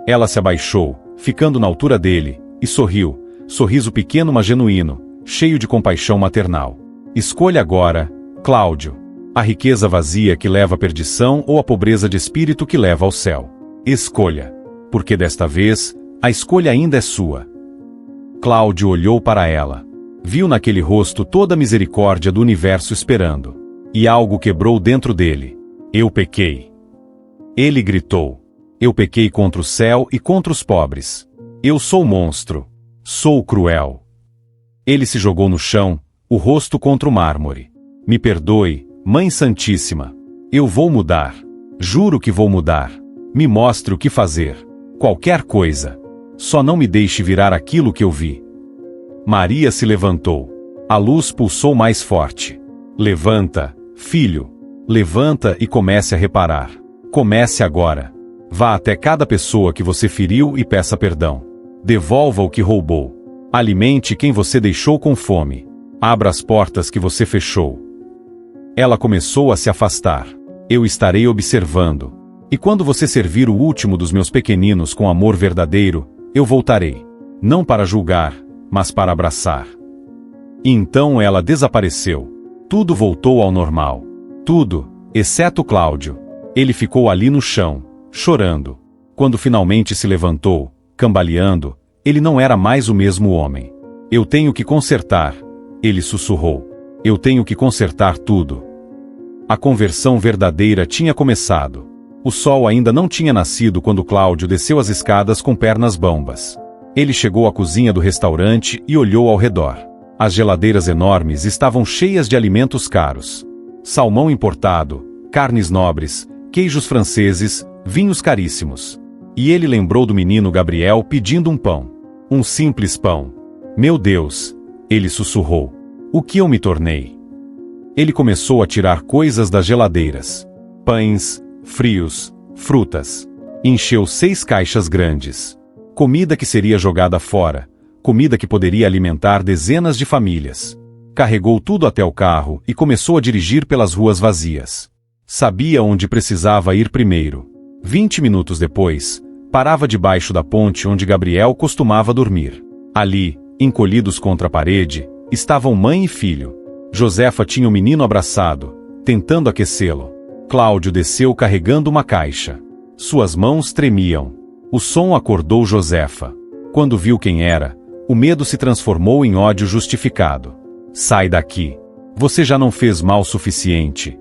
Ela se abaixou, ficando na altura dele, e sorriu, sorriso pequeno mas genuíno, cheio de compaixão maternal. Escolha agora, Cláudio. A riqueza vazia que leva à perdição ou a pobreza de espírito que leva ao céu. Escolha. Porque desta vez, a escolha ainda é sua. Cláudio olhou para ela. Viu naquele rosto toda a misericórdia do universo esperando. E algo quebrou dentro dele. Eu pequei. Ele gritou. Eu pequei contra o céu e contra os pobres. Eu sou monstro. Sou cruel. Ele se jogou no chão, o rosto contra o mármore. Me perdoe, Mãe Santíssima. Eu vou mudar. Juro que vou mudar. Me mostre o que fazer. Qualquer coisa. Só não me deixe virar aquilo que eu vi. Maria se levantou. A luz pulsou mais forte. Levanta, filho. Levanta e comece a reparar. Comece agora. Vá até cada pessoa que você feriu e peça perdão. Devolva o que roubou. Alimente quem você deixou com fome. Abra as portas que você fechou. Ela começou a se afastar. Eu estarei observando. E quando você servir o último dos meus pequeninos com amor verdadeiro, eu voltarei. Não para julgar, mas para abraçar. E então ela desapareceu. Tudo voltou ao normal. Tudo, exceto Cláudio. Ele ficou ali no chão, chorando. Quando finalmente se levantou, cambaleando, ele não era mais o mesmo homem. Eu tenho que consertar, ele sussurrou. Eu tenho que consertar tudo. A conversão verdadeira tinha começado. O sol ainda não tinha nascido quando Cláudio desceu as escadas com pernas bambas. Ele chegou à cozinha do restaurante e olhou ao redor. As geladeiras enormes estavam cheias de alimentos caros. Salmão importado, carnes nobres, queijos franceses, vinhos caríssimos. E ele lembrou do menino Gabriel pedindo um pão. Um simples pão. Meu Deus, ele sussurrou. O que eu me tornei? Ele começou a tirar coisas das geladeiras. Pães, frios, frutas. Encheu 6 caixas grandes. Comida que seria jogada fora. Comida que poderia alimentar dezenas de famílias. Carregou tudo até o carro e começou a dirigir pelas ruas vazias. Sabia onde precisava ir primeiro. 20 minutos depois, parava debaixo da ponte onde Gabriel costumava dormir. Ali, encolhidos contra a parede, estavam mãe e filho. Josefa tinha o menino abraçado, tentando aquecê-lo. Cláudio desceu carregando uma caixa. Suas mãos tremiam. O som acordou Josefa. Quando viu quem era, o medo se transformou em ódio justificado. Sai daqui. Você já não fez mal suficiente.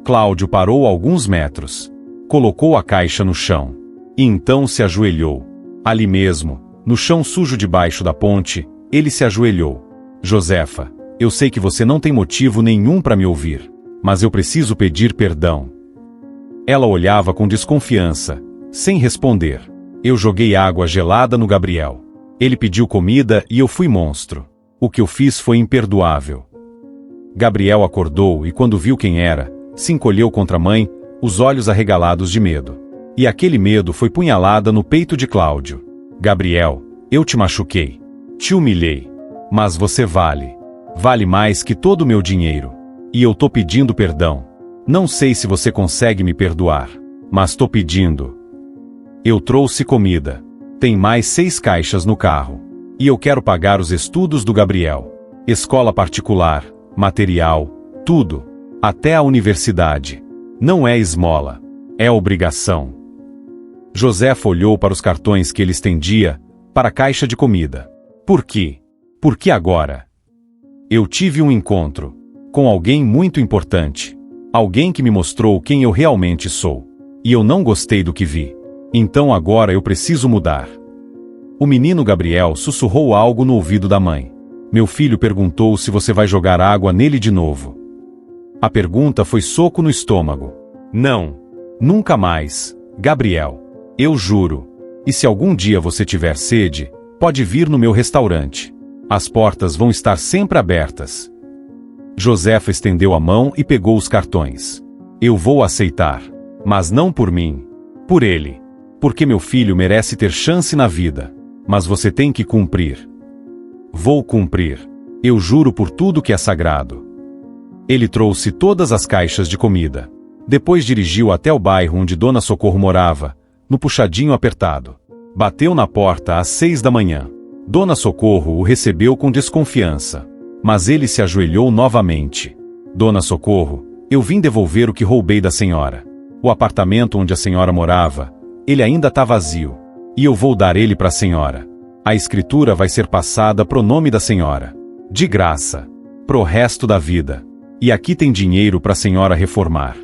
Cláudio parou a alguns metros. Colocou a caixa no chão. E então se ajoelhou. Ali mesmo, no chão sujo debaixo da ponte, ele se ajoelhou. Josefa, eu sei que você não tem motivo nenhum para me ouvir, mas eu preciso pedir perdão. Ela olhava com desconfiança, sem responder. Eu joguei água gelada no Gabriel. Ele pediu comida e eu fui monstro. O que eu fiz foi imperdoável. Gabriel acordou e quando viu quem era, se encolheu contra a mãe, os olhos arregalados de medo. E aquele medo foi punhalada no peito de Cláudio. Gabriel, eu te machuquei. Te humilhei. Mas você vale. Vale mais que todo o meu dinheiro. E eu tô pedindo perdão. Não sei se você consegue me perdoar. Mas tô pedindo. Eu trouxe comida. Tem mais 6 caixas no carro. E eu quero pagar os estudos do Gabriel. Escola particular, material, tudo. Até a universidade. Não é esmola. É obrigação. Josefa olhou para os cartões que ele estendia, para a caixa de comida. Por quê? Por que agora? Eu tive um encontro com alguém muito importante. Alguém que me mostrou quem eu realmente sou. E eu não gostei do que vi. Então agora eu preciso mudar. O menino Gabriel sussurrou algo no ouvido da mãe. Meu filho perguntou se você vai jogar água nele de novo. A pergunta foi soco no estômago. Não. Nunca mais, Gabriel. Eu juro. E se algum dia você tiver sede, pode vir no meu restaurante. As portas vão estar sempre abertas. Josefa estendeu a mão e pegou os cartões. Eu vou aceitar. Mas não por mim. Por ele. Porque meu filho merece ter chance na vida. Mas você tem que cumprir. Vou cumprir. Eu juro por tudo que é sagrado. Ele trouxe todas as caixas de comida. Depois dirigiu até o bairro onde Dona Socorro morava, no puxadinho apertado. Bateu na porta às 6 da manhã. Dona Socorro o recebeu com desconfiança. Mas ele se ajoelhou novamente. Dona Socorro, eu vim devolver o que roubei da senhora. O apartamento onde a senhora morava, ele ainda está vazio. E eu vou dar ele para a senhora. A escritura vai ser passada pro nome da senhora. De graça. Pro resto da vida. E aqui tem dinheiro para a senhora reformar.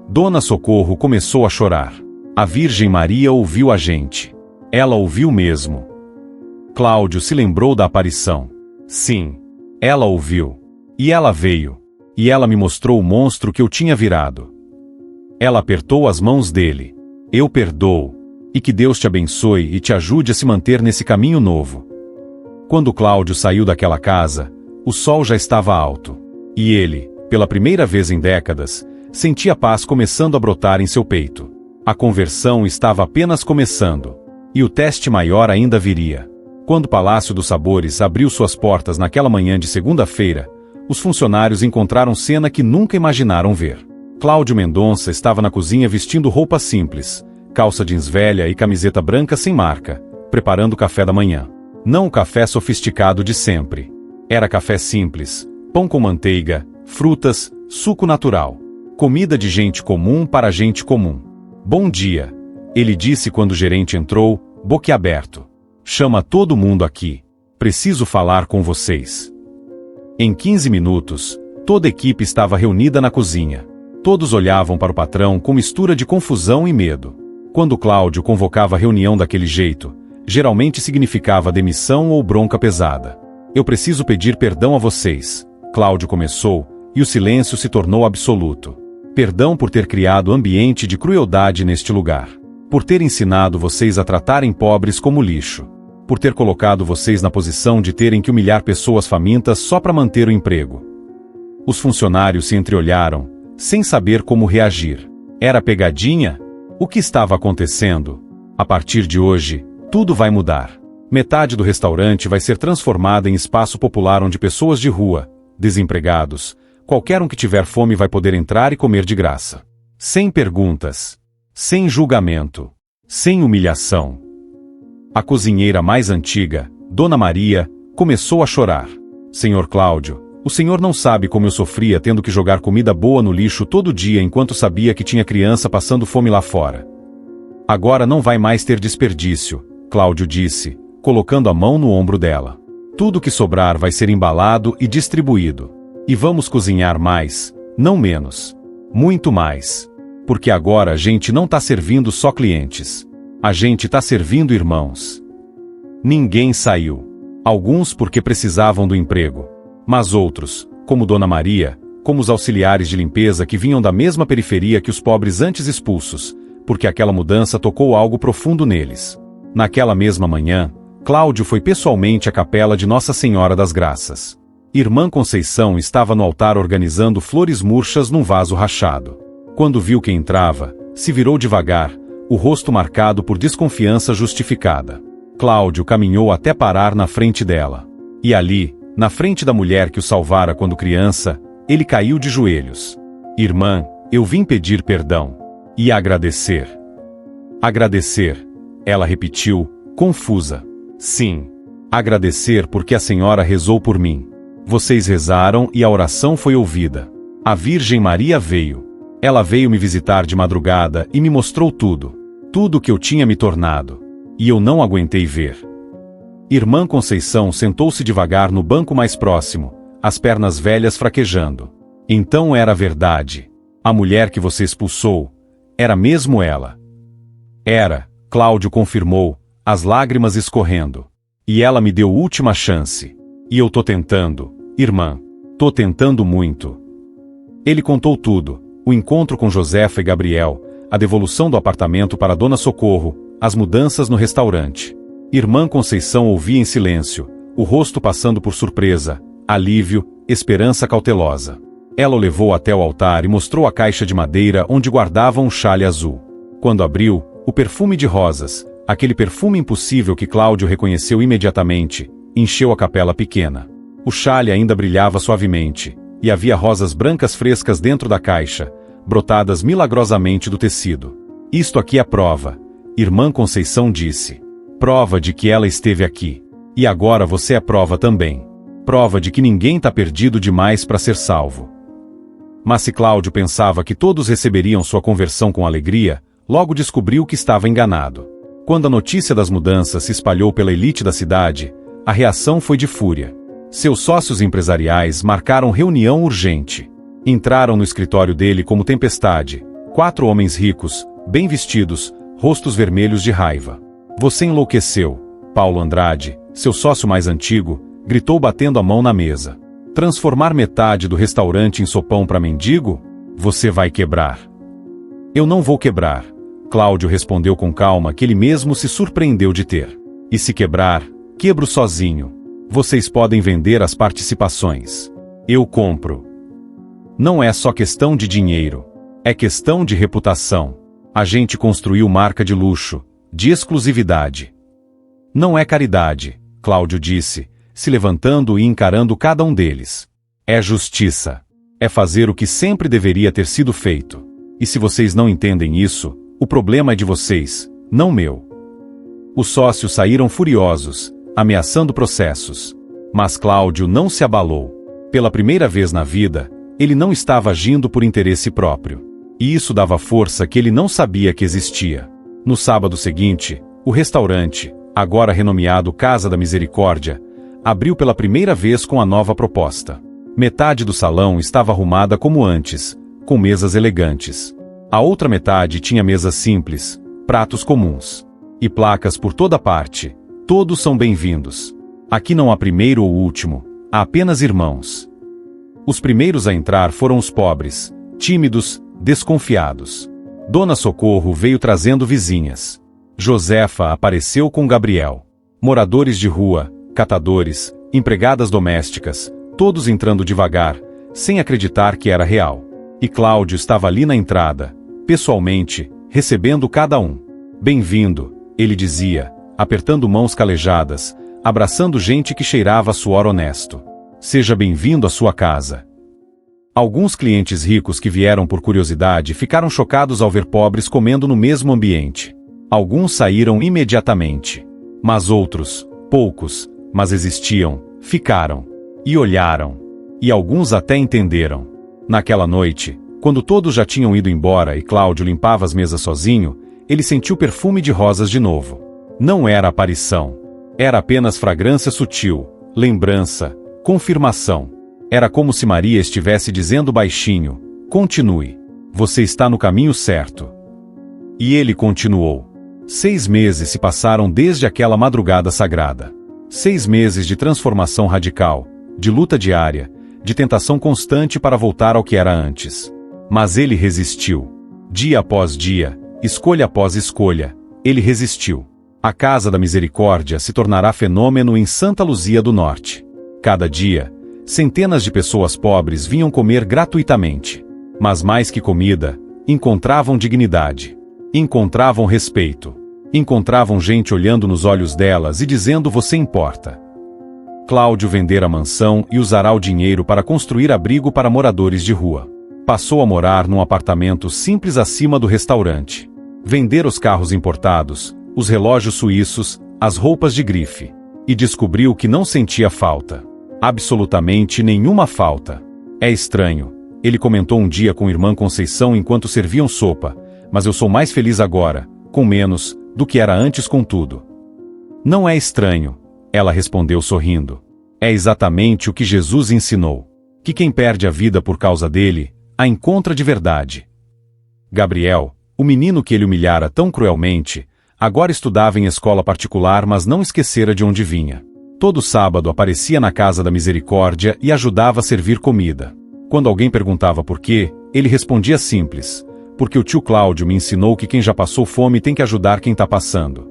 Dona Socorro começou a chorar. A Virgem Maria ouviu a gente. Ela ouviu mesmo. Cláudio se lembrou da aparição. Sim. Ela ouviu. E ela veio. E ela me mostrou o monstro que eu tinha virado. Ela apertou as mãos dele. Eu perdoo. E que Deus te abençoe e te ajude a se manter nesse caminho novo. Quando Cláudio saiu daquela casa, o sol já estava alto. E ele, pela primeira vez em décadas, sentia paz começando a brotar em seu peito. A conversão estava apenas começando. E o teste maior ainda viria. Quando o Palácio dos Sabores abriu suas portas naquela manhã de segunda-feira, os funcionários encontraram cena que nunca imaginaram ver. Cláudio Mendonça estava na cozinha vestindo roupa simples, calça jeans velha e camiseta branca sem marca, preparando o café da manhã. Não o café sofisticado de sempre. Era café simples, pão com manteiga, frutas, suco natural. Comida de gente comum para gente comum. Bom dia, ele disse quando o gerente entrou, boquiaberto. Chama todo mundo aqui. Preciso falar com vocês. Em 15 minutos, toda a equipe estava reunida na cozinha. Todos olhavam para o patrão com mistura de confusão e medo. Quando Cláudio convocava a reunião daquele jeito, geralmente significava demissão ou bronca pesada. Eu preciso pedir perdão a vocês, Cláudio começou, e o silêncio se tornou absoluto. Perdão por ter criado ambiente de crueldade neste lugar. Por ter ensinado vocês a tratarem pobres como lixo. Por ter colocado vocês na posição de terem que humilhar pessoas famintas só para manter o emprego. Os funcionários se entreolharam, sem saber como reagir. Era pegadinha? O que estava acontecendo? A partir de hoje, tudo vai mudar. Metade do restaurante vai ser transformada em espaço popular onde pessoas de rua, desempregados, qualquer um que tiver fome vai poder entrar e comer de graça. Sem perguntas. Sem julgamento. Sem humilhação. A cozinheira mais antiga, Dona Maria, começou a chorar. Senhor Cláudio, o senhor não sabe como eu sofria tendo que jogar comida boa no lixo todo dia enquanto sabia que tinha criança passando fome lá fora. Agora não vai mais ter desperdício, Cláudio disse, colocando a mão no ombro dela. Tudo que sobrar vai ser embalado e distribuído. E vamos cozinhar mais, não menos. Muito mais. Porque agora a gente não está servindo só clientes. A gente está servindo irmãos. Ninguém saiu. Alguns porque precisavam do emprego. Mas outros, como Dona Maria, como os auxiliares de limpeza que vinham da mesma periferia que os pobres antes expulsos, porque aquela mudança tocou algo profundo neles. Naquela mesma manhã, Cláudio foi pessoalmente à capela de Nossa Senhora das Graças. Irmã Conceição estava no altar organizando flores murchas num vaso rachado. Quando viu quem entrava, se virou devagar, o rosto marcado por desconfiança justificada. Cláudio caminhou até parar na frente dela. E ali, na frente da mulher que o salvara quando criança, ele caiu de joelhos. Irmã, eu vim pedir perdão. E agradecer. Agradecer, ela repetiu, confusa. Sim, agradecer porque a senhora rezou por mim. Vocês rezaram e a oração foi ouvida. A Virgem Maria veio. Ela veio me visitar de madrugada e me mostrou tudo. Tudo o que eu tinha me tornado. E eu não aguentei ver. Irmã Conceição sentou-se devagar no banco mais próximo, as pernas velhas fraquejando. Então era verdade. A mulher que você expulsou, era mesmo ela. Era, Cláudio confirmou, as lágrimas escorrendo. E ela me deu última chance. E eu tô tentando, irmã. Tô tentando muito. Ele contou tudo. O encontro com Josefa e Gabriel, a devolução do apartamento para Dona Socorro, as mudanças no restaurante. Irmã Conceição ouvia em silêncio, o rosto passando por surpresa, alívio, esperança cautelosa. Ela o levou até o altar e mostrou a caixa de madeira onde guardava um chale azul. Quando abriu, o perfume de rosas, aquele perfume impossível que Cláudio reconheceu imediatamente, encheu a capela pequena. O chale ainda brilhava suavemente, e havia rosas brancas frescas dentro da caixa, brotadas milagrosamente do tecido. Isto aqui é prova, Irmã Conceição disse. Prova de que ela esteve aqui. E agora você é prova também. Prova de que ninguém está perdido demais para ser salvo. Mas se Cláudio pensava que todos receberiam sua conversão com alegria, logo descobriu que estava enganado. Quando a notícia das mudanças se espalhou pela elite da cidade, a reação foi de fúria. Seus sócios empresariais marcaram reunião urgente. Entraram no escritório dele como tempestade. 4 homens ricos, bem vestidos, rostos vermelhos de raiva. Você enlouqueceu, Paulo Andrade, seu sócio mais antigo, gritou batendo a mão na mesa. Transformar metade do restaurante em sopão para mendigo? Você vai quebrar. Eu não vou quebrar, Cláudio respondeu com calma que ele mesmo se surpreendeu de ter. E se quebrar, quebro sozinho. Vocês podem vender as participações. Eu compro. Não é só questão de dinheiro. É questão de reputação. A gente construiu marca de luxo, de exclusividade. Não é caridade, Cláudio disse, se levantando e encarando cada um deles. É justiça. É fazer o que sempre deveria ter sido feito. E se vocês não entendem isso, o problema é de vocês, não meu. Os sócios saíram furiosos, ameaçando processos. Mas Cláudio não se abalou. Pela primeira vez na vida, ele não estava agindo por interesse próprio. E isso dava força que ele não sabia que existia. No sábado seguinte, o restaurante, agora renomeado Casa da Misericórdia, abriu pela primeira vez com a nova proposta. Metade do salão estava arrumada como antes, com mesas elegantes. A outra metade tinha mesas simples, pratos comuns. E placas por toda parte. Todos são bem-vindos. Aqui não há primeiro ou último, há apenas irmãos. Os primeiros a entrar foram os pobres, tímidos, desconfiados. Dona Socorro veio trazendo vizinhas. Josefa apareceu com Gabriel. Moradores de rua, catadores, empregadas domésticas, todos entrando devagar, sem acreditar que era real. E Cláudio estava ali na entrada, pessoalmente, recebendo cada um. Bem-vindo, ele dizia, apertando mãos calejadas, abraçando gente que cheirava suor honesto. Seja bem-vindo à sua casa. Alguns clientes ricos que vieram por curiosidade ficaram chocados ao ver pobres comendo no mesmo ambiente. Alguns saíram imediatamente. Mas outros, poucos, mas existiam, ficaram. E olharam. E alguns até entenderam. Naquela noite, quando todos já tinham ido embora e Cláudio limpava as mesas sozinho, ele sentiu perfume de rosas de novo. Não era aparição. Era apenas fragrância sutil, lembrança, confirmação. Era como se Maria estivesse dizendo baixinho, continue. Você está no caminho certo. E ele continuou. 6 meses se passaram desde aquela madrugada sagrada. 6 meses de transformação radical, de luta diária, de tentação constante para voltar ao que era antes. Mas ele resistiu. Dia após dia, escolha após escolha, ele resistiu. A Casa da Misericórdia se tornará fenômeno em Santa Luzia do Norte. Cada dia, centenas de pessoas pobres vinham comer gratuitamente. Mas mais que comida, encontravam dignidade. Encontravam respeito. Encontravam gente olhando nos olhos delas e dizendo você importa. Cláudio vendera a mansão e usará o dinheiro para construir abrigo para moradores de rua. Passou a morar num apartamento simples acima do restaurante. Vender os carros importados, os relógios suíços, as roupas de grife. E descobriu que não sentia falta. Absolutamente nenhuma falta. É estranho. Ele comentou um dia com a irmã Conceição enquanto serviam sopa, mas eu sou mais feliz agora, com menos, do que era antes com tudo. Não é estranho, ela respondeu sorrindo. É exatamente o que Jesus ensinou. Que quem perde a vida por causa dele, a encontra de verdade. Gabriel, o menino que ele humilhara tão cruelmente, agora estudava em escola particular mas não esquecera de onde vinha. Todo sábado aparecia na Casa da Misericórdia e ajudava a servir comida. Quando alguém perguntava por quê, ele respondia simples. Porque o tio Cláudio me ensinou que quem já passou fome tem que ajudar quem está passando.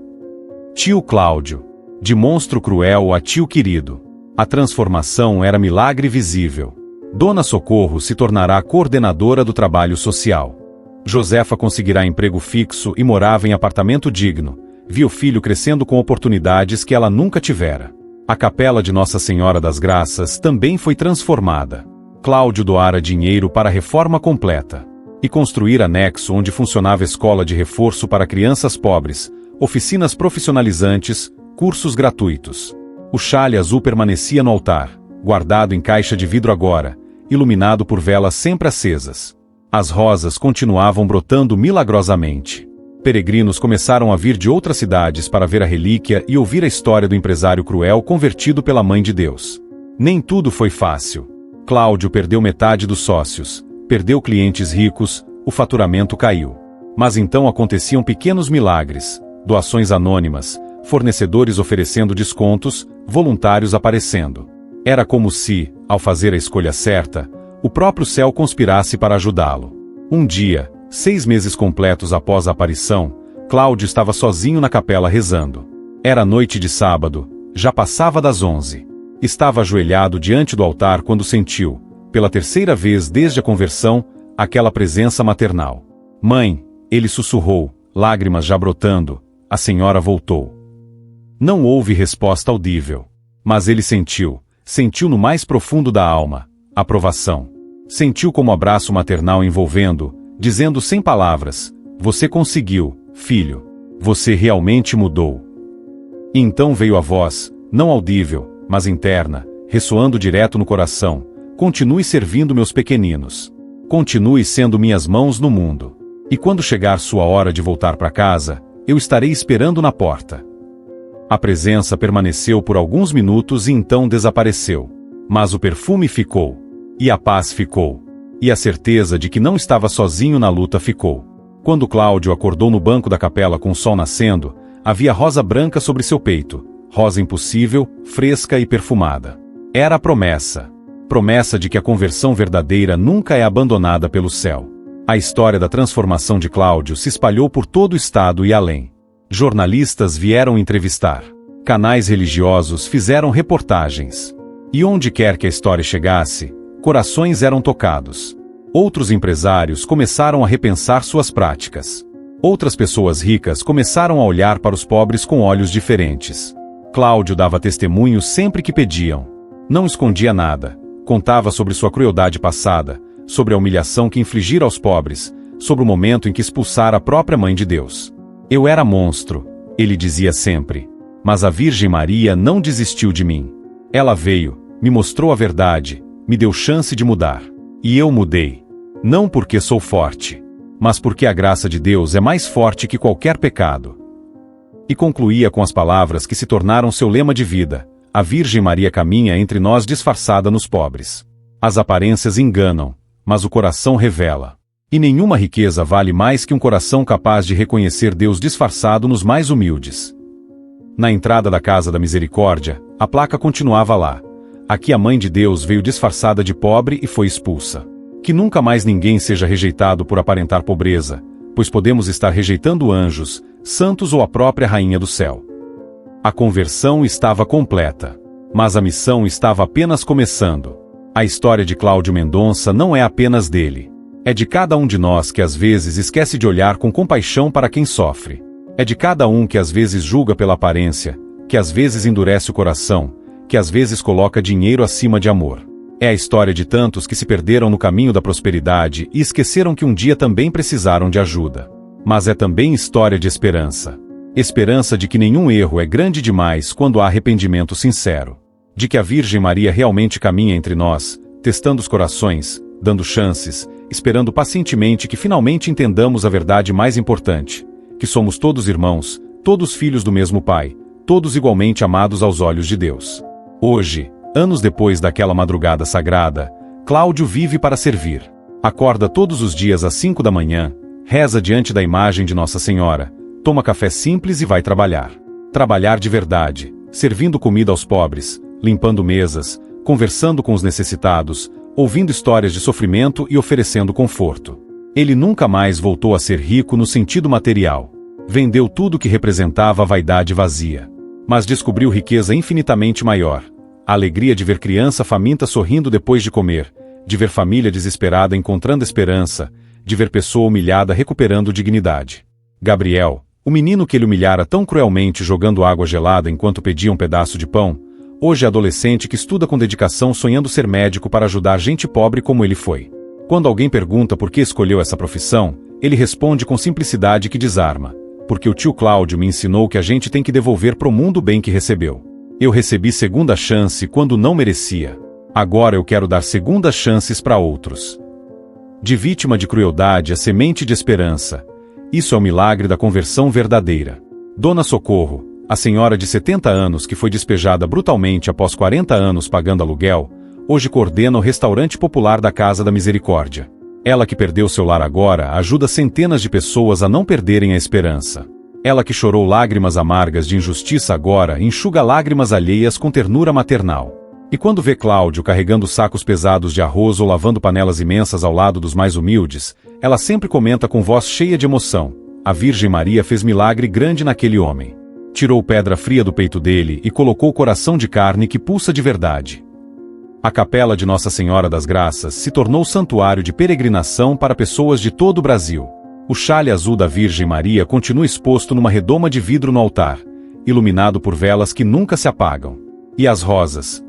Tio Cláudio. De monstro cruel a tio querido. A transformação era milagre visível. Dona Socorro se tornará coordenadora do trabalho social. Josefa conseguirá emprego fixo e morava em apartamento digno. Via o filho crescendo com oportunidades que ela nunca tivera. A capela de Nossa Senhora das Graças também foi transformada. Cláudio doara dinheiro para a reforma completa. E construir anexo onde funcionava escola de reforço para crianças pobres, oficinas profissionalizantes, cursos gratuitos. O chale azul permanecia no altar, guardado em caixa de vidro agora, iluminado por velas sempre acesas. As rosas continuavam brotando milagrosamente. Peregrinos começaram a vir de outras cidades para ver a relíquia e ouvir a história do empresário cruel convertido pela Mãe de Deus. Nem tudo foi fácil. Cláudio perdeu metade dos sócios, perdeu clientes ricos, o faturamento caiu. Mas então aconteciam pequenos milagres, doações anônimas, fornecedores oferecendo descontos, voluntários aparecendo. Era como se, ao fazer a escolha certa, o próprio céu conspirasse para ajudá-lo. Um dia, 6 meses completos após a aparição, Cláudio estava sozinho na capela rezando. Era noite de sábado, já passava das 11. Estava ajoelhado diante do altar quando sentiu, pela terceira vez desde a conversão, aquela presença maternal. Mãe, ele sussurrou, lágrimas já brotando, a senhora voltou. Não houve resposta audível. Mas ele sentiu no mais profundo da alma, aprovação. Sentiu como abraço maternal envolvendo, dizendo sem palavras, você conseguiu, filho. Você realmente mudou. E então veio a voz, não audível, mas interna, ressoando direto no coração: continue servindo meus pequeninos. Continue sendo minhas mãos no mundo. E quando chegar sua hora de voltar para casa, eu estarei esperando na porta. A presença permaneceu por alguns minutos e então desapareceu. Mas o perfume ficou. E a paz ficou. E a certeza de que não estava sozinho na luta ficou. Quando Cláudio acordou no banco da capela com o sol nascendo, havia rosa branca sobre seu peito, rosa impossível, fresca e perfumada. Era a promessa. Promessa de que a conversão verdadeira nunca é abandonada pelo céu. A história da transformação de Cláudio se espalhou por todo o estado e além. Jornalistas vieram entrevistar. Canais religiosos fizeram reportagens. E onde quer que a história chegasse, corações eram tocados. Outros empresários começaram a repensar suas práticas. Outras pessoas ricas começaram a olhar para os pobres com olhos diferentes. Cláudio dava testemunho sempre que pediam. Não escondia nada. Contava sobre sua crueldade passada, sobre a humilhação que infligira aos pobres, sobre o momento em que expulsara a própria Mãe de Deus. Eu era monstro, ele dizia sempre. Mas a Virgem Maria não desistiu de mim. Ela veio, me mostrou a verdade, me deu chance de mudar. E eu mudei. Não porque sou forte, mas porque a graça de Deus é mais forte que qualquer pecado. E concluía com as palavras que se tornaram seu lema de vida: a Virgem Maria caminha entre nós disfarçada nos pobres. As aparências enganam, mas o coração revela. E nenhuma riqueza vale mais que um coração capaz de reconhecer Deus disfarçado nos mais humildes. Na entrada da Casa da Misericórdia, a placa continuava lá: aqui a Mãe de Deus veio disfarçada de pobre e foi expulsa. Que nunca mais ninguém seja rejeitado por aparentar pobreza, pois podemos estar rejeitando anjos, santos ou a própria Rainha do Céu. A conversão estava completa, mas a missão estava apenas começando. A história de Cláudio Mendonça não é apenas dele. É de cada um de nós que às vezes esquece de olhar com compaixão para quem sofre. É de cada um que às vezes julga pela aparência, que às vezes endurece o coração, que às vezes coloca dinheiro acima de amor. É a história de tantos que se perderam no caminho da prosperidade e esqueceram que um dia também precisaram de ajuda. Mas é também história de esperança. Esperança de que nenhum erro é grande demais quando há arrependimento sincero. De que a Virgem Maria realmente caminha entre nós, testando os corações, dando chances, esperando pacientemente que finalmente entendamos a verdade mais importante: que somos todos irmãos, todos filhos do mesmo Pai, todos igualmente amados aos olhos de Deus. Hoje, anos depois daquela madrugada sagrada, Cláudio vive para servir. Acorda todos os dias às 5 da manhã, reza diante da imagem de Nossa Senhora, toma café simples e vai trabalhar. Trabalhar de verdade, servindo comida aos pobres, limpando mesas, conversando com os necessitados, ouvindo histórias de sofrimento e oferecendo conforto. Ele nunca mais voltou a ser rico no sentido material. Vendeu tudo que representava a vaidade vazia. Mas descobriu riqueza infinitamente maior: a alegria de ver criança faminta sorrindo depois de comer, de ver família desesperada encontrando esperança, de ver pessoa humilhada recuperando dignidade. Gabriel, o menino que ele humilhara tão cruelmente jogando água gelada enquanto pedia um pedaço de pão, hoje é adolescente que estuda com dedicação sonhando ser médico para ajudar gente pobre como ele foi. Quando alguém pergunta por que escolheu essa profissão, ele responde com simplicidade que desarma: porque o tio Cláudio me ensinou que a gente tem que devolver pro mundo o bem que recebeu. Eu recebi segunda chance quando não merecia. Agora eu quero dar segundas chances para outros. De vítima de crueldade a semente de esperança. Isso é o milagre da conversão verdadeira. Dona Socorro, a senhora de 70 anos que foi despejada brutalmente após 40 anos pagando aluguel, hoje coordena o restaurante popular da Casa da Misericórdia. Ela que perdeu seu lar agora ajuda centenas de pessoas a não perderem a esperança. Ela que chorou lágrimas amargas de injustiça agora enxuga lágrimas alheias com ternura maternal. E quando vê Cláudio carregando sacos pesados de arroz ou lavando panelas imensas ao lado dos mais humildes, ela sempre comenta com voz cheia de emoção: a Virgem Maria fez milagre grande naquele homem. Tirou pedra fria do peito dele e colocou coração de carne que pulsa de verdade. A Capela de Nossa Senhora das Graças se tornou santuário de peregrinação para pessoas de todo o Brasil. O xale azul da Virgem Maria continua exposto numa redoma de vidro no altar, iluminado por velas que nunca se apagam. E as rosas,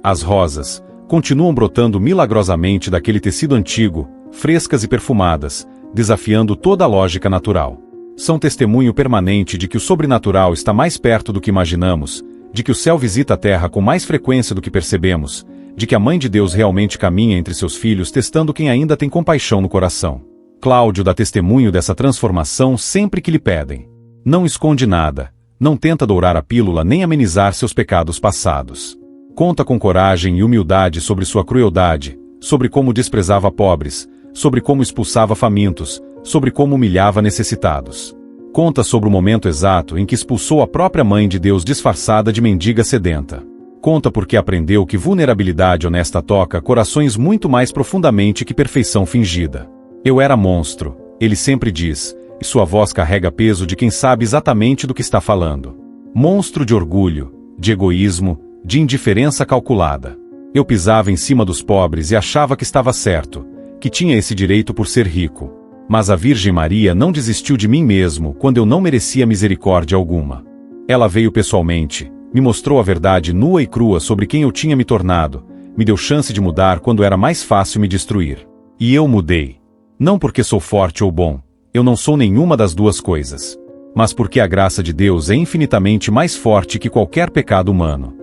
as rosas, continuam brotando milagrosamente daquele tecido antigo, frescas e perfumadas, desafiando toda a lógica natural. São testemunho permanente de que o sobrenatural está mais perto do que imaginamos, de que o céu visita a terra com mais frequência do que percebemos, de que a Mãe de Deus realmente caminha entre seus filhos testando quem ainda tem compaixão no coração. Cláudio dá testemunho dessa transformação sempre que lhe pedem. Não esconde nada, não tenta dourar a pílula nem amenizar seus pecados passados. Conta com coragem e humildade sobre sua crueldade, sobre como desprezava pobres, sobre como expulsava famintos, sobre como humilhava necessitados. Conta sobre o momento exato em que expulsou a própria Mãe de Deus disfarçada de mendiga sedenta. Conta porque aprendeu que vulnerabilidade honesta toca corações muito mais profundamente que perfeição fingida. Eu era monstro, ele sempre diz, e sua voz carrega peso de quem sabe exatamente do que está falando. Monstro de orgulho, de egoísmo, de indiferença calculada. Eu pisava em cima dos pobres e achava que estava certo, que tinha esse direito por ser rico. Mas a Virgem Maria não desistiu de mim mesmo quando eu não merecia misericórdia alguma. Ela veio pessoalmente, me mostrou a verdade nua e crua sobre quem eu tinha me tornado, me deu chance de mudar quando era mais fácil me destruir. E eu mudei. Não porque sou forte ou bom, eu não sou nenhuma das duas coisas. Mas porque a graça de Deus é infinitamente mais forte que qualquer pecado humano.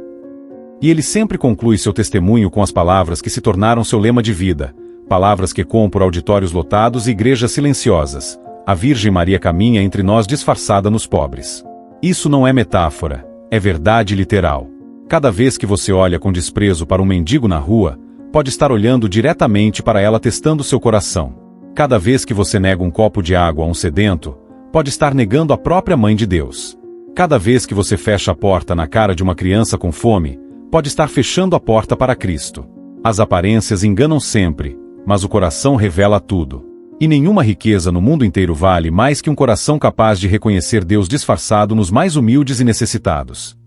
E ele sempre conclui seu testemunho com as palavras que se tornaram seu lema de vida, palavras que ecoam por auditórios lotados e igrejas silenciosas. A Virgem Maria caminha entre nós disfarçada nos pobres. Isso não é metáfora, é verdade literal. Cada vez que você olha com desprezo para um mendigo na rua, pode estar olhando diretamente para ela testando seu coração. Cada vez que você nega um copo de água a um sedento, pode estar negando a própria Mãe de Deus. Cada vez que você fecha a porta na cara de uma criança com fome, pode estar fechando a porta para Cristo. As aparências enganam sempre, mas o coração revela tudo. E nenhuma riqueza no mundo inteiro vale mais que um coração capaz de reconhecer Deus disfarçado nos mais humildes e necessitados.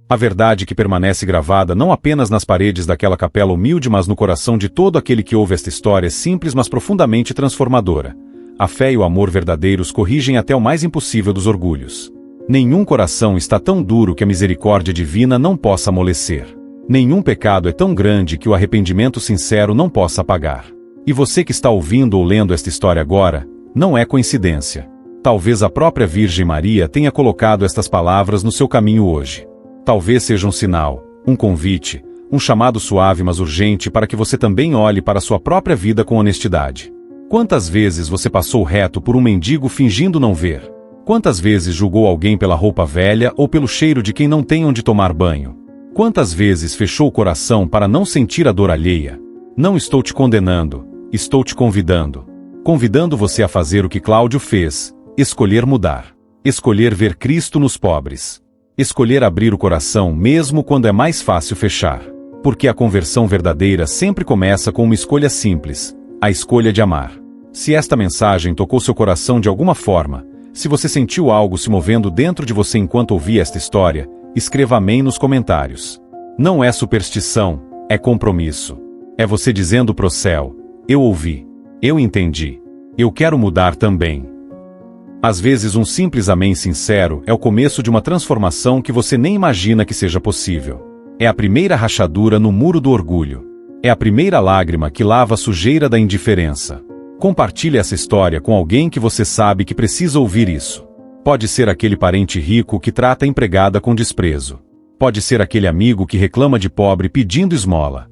A verdade que permanece gravada não apenas nas paredes daquela capela humilde, mas no coração de todo aquele que ouve esta história é simples, mas profundamente transformadora. A fé e o amor verdadeiros corrigem até o mais impossível dos orgulhos. Nenhum coração está tão duro que a misericórdia divina não possa amolecer. Nenhum pecado é tão grande que o arrependimento sincero não possa apagar. E você que está ouvindo ou lendo esta história agora, não é coincidência. Talvez a própria Virgem Maria tenha colocado estas palavras no seu caminho hoje. Talvez seja um sinal, um convite, um chamado suave mas urgente para que você também olhe para sua própria vida com honestidade. Quantas vezes você passou reto por um mendigo fingindo não ver? Quantas vezes julgou alguém pela roupa velha ou pelo cheiro de quem não tem onde tomar banho? Quantas vezes fechou o coração para não sentir a dor alheia? Não estou te condenando, estou te convidando. Convidando você a fazer o que Cláudio fez, escolher mudar. Escolher ver Cristo nos pobres. Escolher abrir o coração mesmo quando é mais fácil fechar. Porque a conversão verdadeira sempre começa com uma escolha simples, a escolha de amar. Se esta mensagem tocou seu coração de alguma forma, se você sentiu algo se movendo dentro de você enquanto ouvia esta história, escreva amém nos comentários. Não é superstição, é compromisso. É você dizendo pro céu, eu ouvi, eu entendi, eu quero mudar também. Às vezes um simples amém sincero é o começo de uma transformação que você nem imagina que seja possível. É a primeira rachadura no muro do orgulho. É a primeira lágrima que lava a sujeira da indiferença. Compartilhe essa história com alguém que você sabe que precisa ouvir isso. Pode ser aquele parente rico que trata a empregada com desprezo. Pode ser aquele amigo que reclama de pobre pedindo esmola.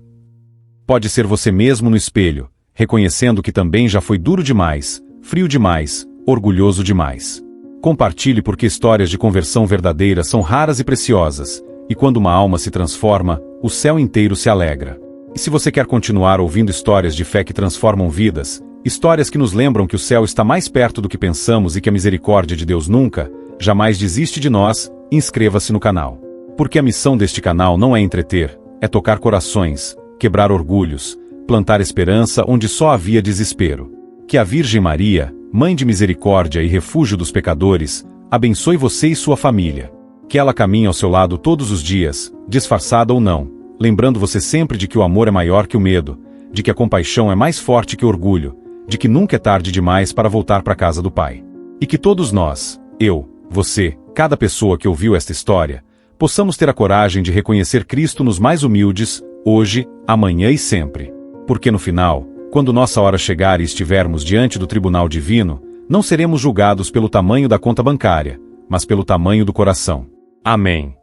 Pode ser você mesmo no espelho, reconhecendo que também já foi duro demais, frio demais, orgulhoso demais. Compartilhe porque histórias de conversão verdadeira são raras e preciosas, e quando uma alma se transforma, o céu inteiro se alegra. E se você quer continuar ouvindo histórias de fé que transformam vidas, histórias que nos lembram que o céu está mais perto do que pensamos e que a misericórdia de Deus nunca, jamais desiste de nós, inscreva-se no canal. Porque a missão deste canal não é entreter, é tocar corações, quebrar orgulhos, plantar esperança onde só havia desespero. Que a Virgem Maria, Mãe de Misericórdia e Refúgio dos Pecadores, abençoe você e sua família. Que ela caminhe ao seu lado todos os dias, disfarçada ou não, lembrando você sempre de que o amor é maior que o medo, de que a compaixão é mais forte que o orgulho, de que nunca é tarde demais para voltar para a casa do Pai. E que todos nós, eu, você, cada pessoa que ouviu esta história, possamos ter a coragem de reconhecer Cristo nos mais humildes, hoje, amanhã e sempre. Porque no final, quando nossa hora chegar e estivermos diante do tribunal divino, não seremos julgados pelo tamanho da conta bancária, mas pelo tamanho do coração. Amém.